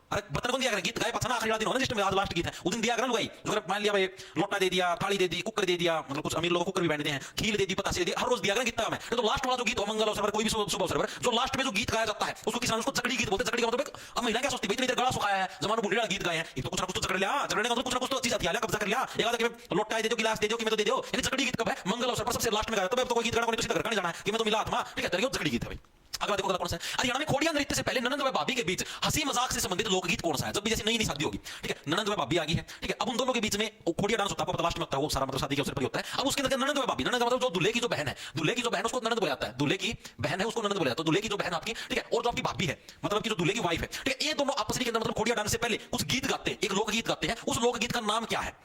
अरे बर्तन कौन दिया करें, गीत गाए पछना आखिरी दिन होना जिसमें आज लास्ट गीत है उस दिन दिया करें लुगाई, अगर मान लिया भाई लोटा दे दिया, थाली दे दी, कुकर दे दिया, मतलब कुछ अमीर लोगों को कुकर भी बांटते हैं, खील दे दी, पतासे दे दी, हर रोज दिया करें गीत का मैं, तो लास्ट वाला जो गीत हो मंगल अवसर पर कोई भी शुभ अवसर पर जो लास्ट में जो गीत गाया जाता है उसको किसान उसको जकड़ी गीत बोलते हैं। जकड़ी का मतलब अब महिला क्या सोचती है, इतनी देर गला सुखाया है, जमाना बुढ़िया गीत गाए हैं, ये तो कुछ ना कुछ तो जकड़ लिया, जकड़ने का मतलब कुछ ना कुछ तो चीज हथियार कब्जा कर लिया, एक आधा कि लोटा दे दो, गिलास दे दो, कि मैं तो दे दो, यानी जकड़ी गीत कब है, मंगल अवसर पर सबसे लास्ट में गाया, तो कोई गीत गाना कोई घर का नहीं जाना है कि मैं तो मिला आत्मा, ठीक है, जकड़ी गीत है भाई। अगला देखो कौन सा है, हरियाणा में खोड़िया नृत्य से पहले ननंद व भाभी के बीच हंसी मजाक से संबंधित लोकगीत कौन सा है, जब भी जैसे नई शादी होगी, ठीक है, ननंद व भाभी आ गई है, ठीक है, अब उन दोनों के बीच में खोड़िया डांस होता है, आपको लास्ट में होता है वो सारा मतलब शादी के अवसर पर होता है। अब उसके अंदर ननंद व भाभी, ननंद मतलब जो दूल्हे की जो बहन है, दूल्हे की जो बहन उसको ननंद बोला जाता है, दूल्हे की बहन है उसको ननंद बोला जाता है, दूल्हे की जो बहन आपकी, ठीक है, और जो आपकी भाभी है मतलब की जो दूल्हे की वाइफ है, ठीक है, ये दोनों आपस के अंदर मतलब खोड़िया डांस से पहले कुछ गीत गाते हैं, एक लोकगीत गाते हैं, उस लोकगीत का नाम क्या है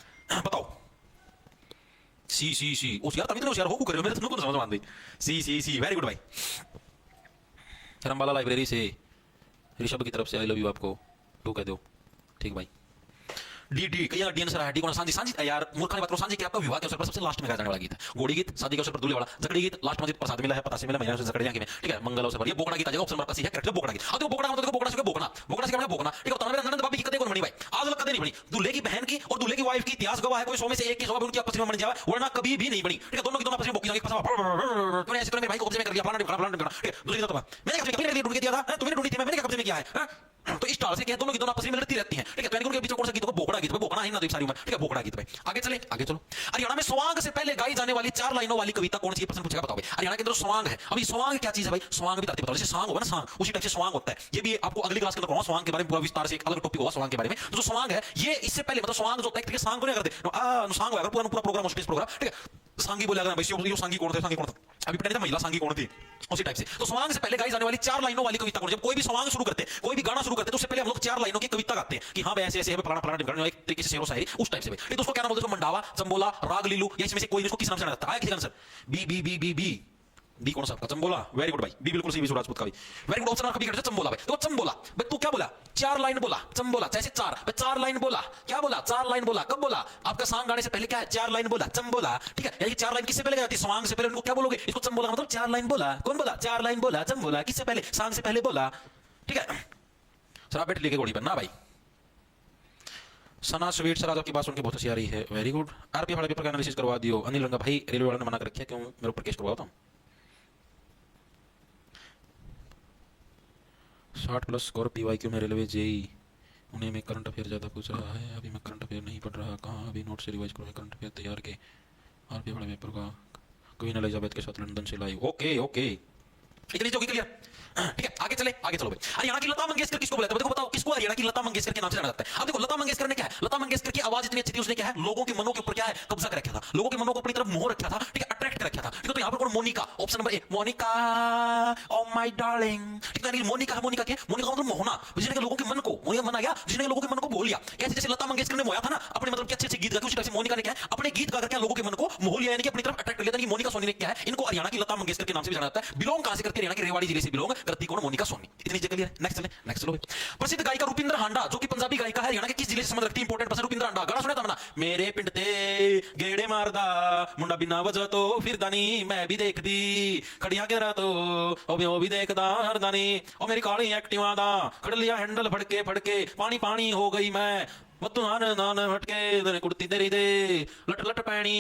बताओ। सी उस यार तभी तो यार हो कर रहे हो मेरे तो समझ मान दी, सी वेरी गुड भाई। धर्मबाला लाइब्रेरी से ऋषभ की तरफ से आई लव यू आपको 2 कह दो, ठीक भाई। डी डी कहीं डी आंसर है डी कौन सांझी सांझी यार मूर्खा बात करो सांझी कि आपका विवाह के अवसर पर सबसे लास्ट में गाया जाने वाला गीत है गोड़ी गीत शादी के अवसर पर दूल्हे वाला जकड़ी गीत लास्ट में प्रसाद मिला है पता से मिला महीना से जकड़ियां की में ठीक है मंगल अवसर पर ये बोकड़ा गीत आ जाएगा ऑप्शन नंबर 80 है करेक्ट बोकड़ा गीत अब देखो बोकड़ा मतलब बोकड़ा से बोकना बोकड़ा से क्या बोकना ठीक है तो मेरा नंद बाबी की कदे कौन बनी भाई आज तक कदे नहीं बनी दूल्हे की बहन की और दूल्हे की वाइफ की इतिहास गवाह है कोई 100 में से एक की 100 उनकी आपस में बन जाए वरना कभी भी नहीं बनी ठीक है दोनों की दोनों आपस में बोकी जाएगी फसा तूने ऐसे तो मेरे भाई को कब्जे में कर लिया फलाना ठीक है दूसरी तरफ मैंने कब्जे में ढूंढ के दिया था तुमने ढूंढी थी मैंने कब्जे में किया है तो इस टाल से क्या दोनों की दोनों आपस में लड़ती रहती हैं ठीक है तो उनके बीच में कौन सा गीत को बोकड़ा गीत बोकड़ा ही ना देख सारी उम्र ठीक है बोकड़ा गीत भाई आगे चले आगे चलो हरियाणा में स्वांग से पहले गाई जाने वाली 4 लाइनों वाली कविता कौन सी प्रश्न पूछेगा बताओ भाई हरियाणा के अंदर स्वांग है अभी स्वांग क्या चीज है भाई स्वांग भी बताओ जैसे सांग होगा ना सांग उसी टाइप से स्वांग होता है ये भी आपको अगली क्लास के अंदर कहूंगा स्वांग के बारे में पूरा विस्तार से एक अलग टॉपिक होगा स्वांग के बारे में तो जो स्वांग है ये इससे पहले मतलब स्वांग जो होता है सांग को नहीं करते सांग होगा पूरा प्रोग्राम स्पेस प्रोग्राम ठीक है सांगी बोला भाई यो सांगी कौन था अभी पता नहीं था महिला सांगी कौन थी उसी टाइप से तो स्वांग से पहले गाई जाने वाली 4 लाइनों वाली कविता कौन जब कोई भी स्वांग शुरू करते कोई भी गाना शुरू करते तो उससे पहले हम लोग 4 लाइनों की कविता गाते हैं कि हाँ भाई ऐसे ऐसे फलाना फलाना एक तरीके से शेरो शायरी उस टाइप से भाई तो उसको क्या नाम बोलते हैं मंडावा चंबोला राग लीलू या इसमें से कोई इसको किस नाम से जाना जाता है किसी answer B B B B B B कौन सा आपका चंबोला वेरी गुड भाई बी बिल्कुल सही विश्व राजपूत का भी वेरी गुड ऑप्शन आपका बी करते चंबोला भाई तो चंबोला भाई तू क्या बोला 4 लाइन बोला चंबोला जैसे 4 भाई 4 लाइन बोला क्या बोला 4 लाइन बोला कब बोला आपका सांग गाने से पहले क्या है 4 लाइन बोला चंबोला ठीक है यानी 4 लाइन किससे पहले जाती है स्वांग से पहले उनको क्या बोलोगे इसको चंबोला मतलब 4 लाइन बोला कौन बोला 4 लाइन बोला चंबोला किससे पहले सांग से पहले बोला ठीक है सर आप बैठ लेके घोड़ी पर ना भाई सना स्वीट सर आज आपकी बात सुन के बहुत हंसी आ रही है वेरी गुड आरपी वाले पेपर का एनालिसिस करवा दियो अनिल रंगा भाई रेलवे वाले ने मना कर रखा क्यों मेरे ऊपर केस करवाता हूं 60+ स्कोर पीवाईक्यू में रेलवे जेई उन्हें मैं करंट अफेयर ज़्यादा पूछ रहा है अभी मैं करंट अफेयर नहीं पढ़ रहा कहाँ अभी नोट से रिवाइज करो करंट अफेयर तैयार के आरपी वाले पेपर का क्वीन एलिजाबेथ के साथ लंदन से लाइव ओके ओके इतनी जो क्लियर ठीक है आगे चले आगे चलो भाई हरियाणा की लता मंगेशकर किसको बोलते हैं देखो बताओ किसको हरियाणा की लता मंगेशकर के नाम से जाना जाता है अब देखो लता मंगेशकर ने क्या है लता मंगेशकर की आवाज इतनी अच्छी थी उसने क्या है लोगों के मनों के ऊपर क्या है कब्जा कर रखा था लोगों के मनों को अपनी तरफ मोह रखा था ठीक है अट्रैक्ट कर रखा था ठीक है तो यहाँ पर कौन Monica option number A Monica oh my darling ठीक है मोनिका मोनिका क्या मोनिका मतलब मोहना जिसने लोगों के मन को मोनिका मना गया जिसने लोगों के मन को बोल लिया ऐसे जैसे लता मंगेशकर ने मोया था ना अपने मतलब अच्छे अच्छे गीत गा उसी तरह से मोनिका ने क्या है अपने गीत गा करके लोगों के मन को मोह लिया यानी कि अपनी तरफ अट्रैक्ट कर लिया था मोनिका सोनी ने क्या है इनको हरियाणा की लता मंगेशकर के नाम से भी जाना जाता है बिलोंग कहां से करती है हरियाणा के रेवाड़ी जिले से बिलोंग करती कौन मोनिका सोनी इतनी जगह क्लियर नेक्स्ट चलो प्रसिद्ध गायिका रुपिंदर हांडा जो कि पंजाबी गायिका है हरियाणा के किस जिले से संबंध रखती है इंपॉर्टेंट पर्सन रुपिंदर हांडा गाना सुना था ना मेरे पिंड ते गेड़े मारदा मुंडा बिना वजह तो फिरदा नहीं मैं भी देखदी खड़िया के रातो ओ भी देखदा हरदा नहीं ओ मेरी काली एक्टिवा दा खड़ लिया हैंडल फड़के पानी पानी हो गई मैं वतुहान नान हटके दने कुर्ती तेरी दे लट लट पैनी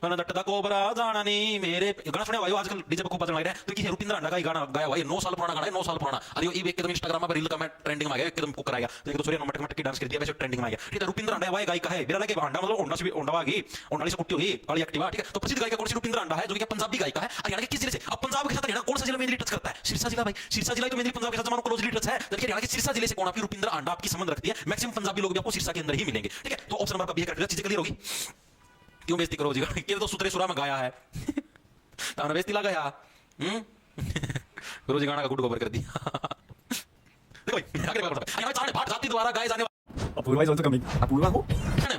मन दट दा कोबरा जाना नहीं मेरे गाना सुने भाई आजकल डीजे पे खूब बजने लग रहा है तो कि रुपिंदर हांडा का गाना गाया भाई 9 साल पुराना गाना है 9 साल पुराना अरे ये एकदम इंस्टाग्राम पर रील का मैं ट्रेंडिंग में आ गया एकदम कुक कराएगा तो सूर्य मटक मटक की डांस कर दिया वैसे ट्रेंडिंग में आ गया ठीक है रुपिंदर हांडा भाई गायिका है मेरा लगे हांडा मतलब होंडा से होंडा वागी होंडा से कुट्टी हुई काली एक्टिवा ठीक है तो प्रसिद्ध गायिका कौन सी रुपिंदर हांडा है जो कि पंजाबी गायिका है हरियाणा के किस जिले से अब पंजाब के साथ हरियाणा कौन सा जिला मेनली टच करता है सिरसा जिला भाई सिरसा जिला तो मेनली पंजाब के साथ जमानो क्लोजली टच है जबकि हरियाणा के सिरसा जिले से कौन आपकी रुपिंदर हांडा आपकी संबंध रखती है मैक्सिमम पंजाबी लोग भी आपको सिरसा के अंदर ही मिलेंगे ठीक है तो ऑप्शन नंबर का बी करेक्ट चीजें क्लियर होगी क्यों बेइज्जती करो जी ये तो सूत्रे सुरा में गाया है ताना बेइज्जती लगा या गुरु जी गाना का गुड गोबर कर दिया देखो भाई आगे बात करते हैं चारण भाट जाति द्वारा गाए जाने Apurva is also coming Apurva हो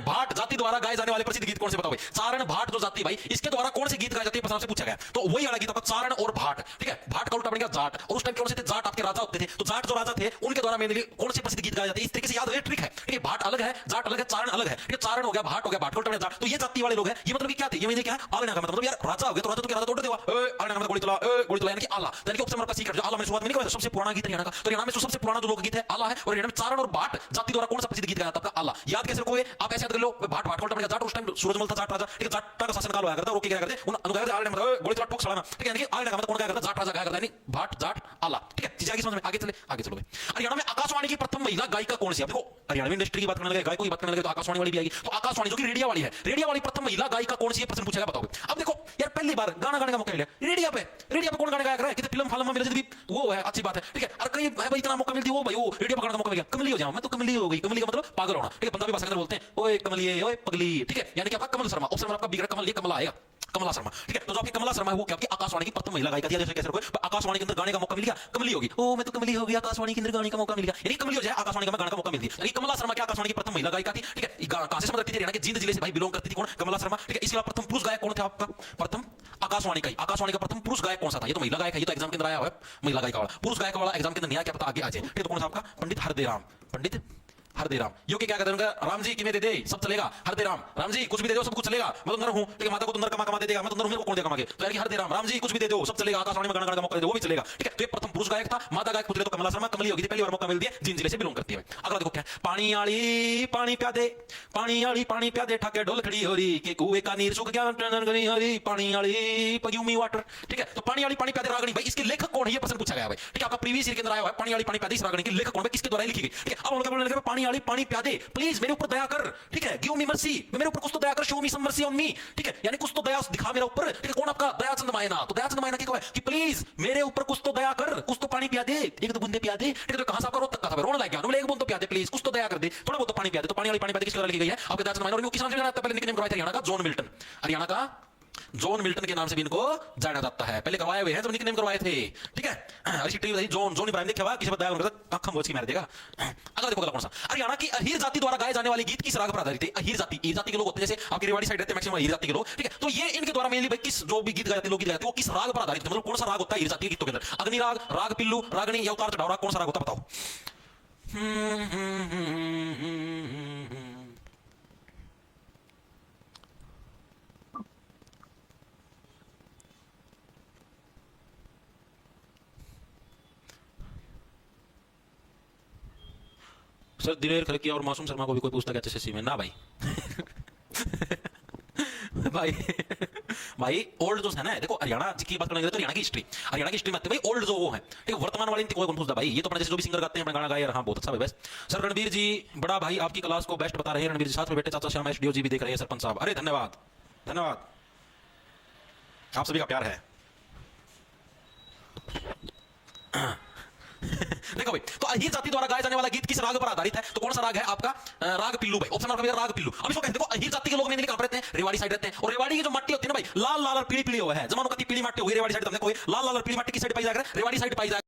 भाट जाति द्वारा गाए जाने वाले प्रसिद्ध गीत कौन से बताओ भाई चारण भाट जो जाति भाई इसके द्वारा कौन से गीत गाए जाते हैं प्रश्न से पूछा गया तो वही वाला गीत आपका चारण और भाट ठीक है भाट का उल्टा बनेगा जाट और उस टाइम कौन से थे जाट आपके राजा होते थे तो जाट जो राजा थे उनके द्वारा मेनली कौन से प्रसिद्ध गीत गाए जाते हैं इस तरीके से याद रहे ट्रिक है ठीक है भाट अलग है जाट अलग है चारण अलग है ठीक है चारण हो गया भाट का उल्टा बनेगा जाट तो ये जाति वाले लोग हैं ये मतलब क्या थे ये क्या आलना का मतलब यार राजा हो गया तो राजा तो क्या राजा तोड़ देवा आलना का गोली चला यानी कि आला यानी कि ऑप्शन नंबर का सी कर आला में शुरुआत में नहीं कहा सबसे पुराना गीत हरियाणा का तो हरियाणा में सबसे पुराना जो लोक गीत है आला है और हरियाणा में चारण और भाट जाति द्वारा कौन सा प्रसिद्ध गीत गाया था आपका आला याद कैसे रखोगे आप ऐसे याद कर लो भाट का उल्टा बनेगा जाट उस टाइम सूरजमल था जाट राजा ठीक है जाट का शासन काल हुआ करता रोके क्या करते उन अनुगाया थे आलने मतलब गोली चला ठोक सड़ाना ठीक है यानी कि आलने का मतलब कौन क्या करता जाट राजा क्या करता यानी भाट जाट आला ठीक है चीजें आगे समझ में आगे चलो भाई हरियाणा में आकाशवाणी की प्रथम महिला गायिका कौन सी है देखो हरियाणा में इंडस्ट्री की बात करने लगे गायकों की बात करने लगे तो आकाशवाणी वाली भी आएगी तो आकाशवाणी जो कि रेडियो वाली है रेडियो वाली प्रथम महिला गायिका कौन सी है प्रश्न पूछेगा बताओ अब देखो यार पहली बार गाना गाने का मौका मिला रेडियो पे कौन गाना गाया कर रहा है कितने फिल्म में मिले भी वो है अच्छी बात है ठीक है और कहीं है भाई इतना मौका मिलती वो भाई वो रेडियो पर गाने का मौका मिल गया कमली हो जाऊं मैं तो कमली हो गई कमली का मतलब पागल होना ठीक है पंजाबी भाषा के अंदर बोलते हैं ओए कमलिए ओए पगली ठीक है यानी कि आपका कमल शर्मा ऑप्शन आपका बिगड़ कमल ये कमला आएगा कमला शर्मा ठीक है तो जो आपकी कमला शर्मा है वो क्या आपकी आकाशवाणी की प्रथम महिला गायिका थी जैसे कैसे रखो आकाशवाणी के अंदर गाने का मौका मिल गया कमली होगी ओ मैं तो कमली हो गया आकाशवाणी के अंदर गाने का मौका मिल गया यानी कमली हो जाए आकाशवाणी का गाने का मौका मिलती है यानी कमला शर्मा क्या आकाशवाणी की प्रथम महिला गायिका थी ठीक है कहां से संबंध रखती थी हरियाणा के जींद जिले से भाई बिलोंग करती थी कौन कमला शर्मा ठीक है इसके अलावा प्रथम पुरुष गायक कौन था आपका प्रथम आकाशवाणी का प्रथम पुरुष गायक कौन सा था ये तो महिला गायक है ये तो एग्जाम के अंदर आया हुआ है महिला गायिका वाला पुरुष गायक वाला एग्जाम के अंदर नहीं आया क्या पता आगे आ जाए ठीक है तो कौन सा आपका पंडित हर दे राम। योगी क्या कहते हैं, राम जी किमें दे दे सब चलेगा, हर दे राम। राम जी कुछ भी दे दो सब कुछ चलेगा, मैं तो नर हूं, ठीक है, माता को तो नर कमा कमा दे देगा, मैं तो नर हूं, मेरे को कौन देगा कमा के, तो यार कि हर दे राम। राम जी कुछ भी दे दो सब चलेगा, आकाशवाणी में गाना गाने का मौका दे दो वो भी चलेगा, ठीक है। तो ये प्रथम पुरुष गायक था, माता गायक पुत्र तो कमला शर्मा, कमली होगी थी, पहली बार मौका मिल दिया, जींद जिले से बिलोंग करती है। अगला देखो क्या है, पानी आली पानी प्यादे, पानी आली पानी प्यादे ठाके ढोल खड़ी हो रही कि कुएं का नीर सूख गया टनन गनी हो रही, पानी आली पग्यूमी वाटर, ठीक है। तो पानी आली पानी प्यादे रागनी भाई इसके लेखक कौन है, ये प्रश्न पूछा गया भाई, ठीक है। आपका प्रीवियस ईयर के अंदर आया हुआ है पानी आली पानी प्यादे, इस रागनी के लेखक कौन है, किसके द्वारा लिखी गई, ठीक है। अब उनका बोलने लगे पानी आली पानी प्यादे, प्लीज मेरे ऊपर दया कर, ठीक है, गिव मी मर्सी, मेरे ऊपर कुछ तो दया कर, show me some mercy on me, ठीक है, यानी कुछ तो दया दिखा मेरे ऊपर, ठीक है। कौन आपका दयाचंद मायना, तो दयाचंद मायना क्या है कि प्लीज मेरे ऊपर कुछ तो दया कर, कुछ तो पानी पिया दे, एक दो बूंदे पिया दे, ठीक है। तो कहां से आपका रोज तक का था, रोने लग गया, एक बूंद तो पिया दे प्लीज, कुछ तो दया कर दे, थोड़ा बहुत तो पानी पिया दे। तो पानी वाली पानी पिया दे किसके द्वारा लिखी गई है, आपके दयाचंद मायना। और इनको किस नाम से जाना जाता है, पहले निकनेम करवाया था हरियाणा का जॉन मिल्टन, हरियाणा का जॉन मिल्टन के नाम से भी इनको जाना जाता है, पहले करवाए हुए हैं जब निकनेम करवाए थे, ठीक है। ऐसी ट्री बताइए, जॉन जॉन इब्राहिम देखा हुआ, किसी पर दया करता आंखों बोझ की मार देगा। अगला देखो अगला कौन सा, हरियाणा की अहीर जाति द्वारा गाए जाने वाले गीत किस राग पर आधारित है। अहीर जाति के लोग होते हैं, जैसे आपकी रेवाड़ी साइड रहते हैं मैक्सिमम अहीर जाति के लोग, ठीक है। तो ये इनके द्वारा मेनली भाई किस जो भी गीत गाते हैं, लोग गीत गाते हैं, वो किस राग पर आधारित है, मतलब कौन सा राग होता है अहीर जाति के गीतों के अंदर, अग्नि राग, राग पिल्लू, रागनी या उतार चढ़ाव राग, कौन सा राग होता है बताओ। सर दिलेर खड़किया और मासूम शर्मा को भी कोई पूछता क्या एचएससी में, ना भाई। भाई भाई ओल्ड जो है ना, देखो हरियाणा की बात करेंगे तो हरियाणा की हिस्ट्री में आते हैं भाई ओल्ड जो वो है, ठीक है। वर्तमान वाले कोई कौन पूछता भाई, ये तो अपने जैसे जो भी सिंगर गाते हैं अपना गाना गाए, हाँ बहुत अच्छा है बेस्ट। सर रणबीर जी बड़ा भाई आपकी क्लास को बेस्ट बता रहे हैं, रणबीर जी साथ में बैठे चाचा श्याम एसडीओ जी भी देख रहे हैं, सरपंच साहब, अरे धन्यवाद धन्यवाद, आप सभी का प्यार है। देखो भाई, तो अहीर जाति द्वारा गाया जाने वाला गीत किस राग पर आधारित है, तो कौन सा राग है आपका, राग पिल्लू भाई, ऑप्शन आपका राग पिल्लू। अब इसको कहते हैं, देखो अहीर जाति के लोग मेनली कहां रहते हैं, रेवाड़ी साइड रहते हैं, और रेवाड़ी की जो मट्टी होती है ना भाई, लाल लाल और पीली पीली हो है, जमानो का पीली मट्टी होगी रेवाड़ी साइड, तुमने कोई लाल लाल और पीली मट्टी की साइड पाई जाकर रेवाड़ी साइड पाई जाकर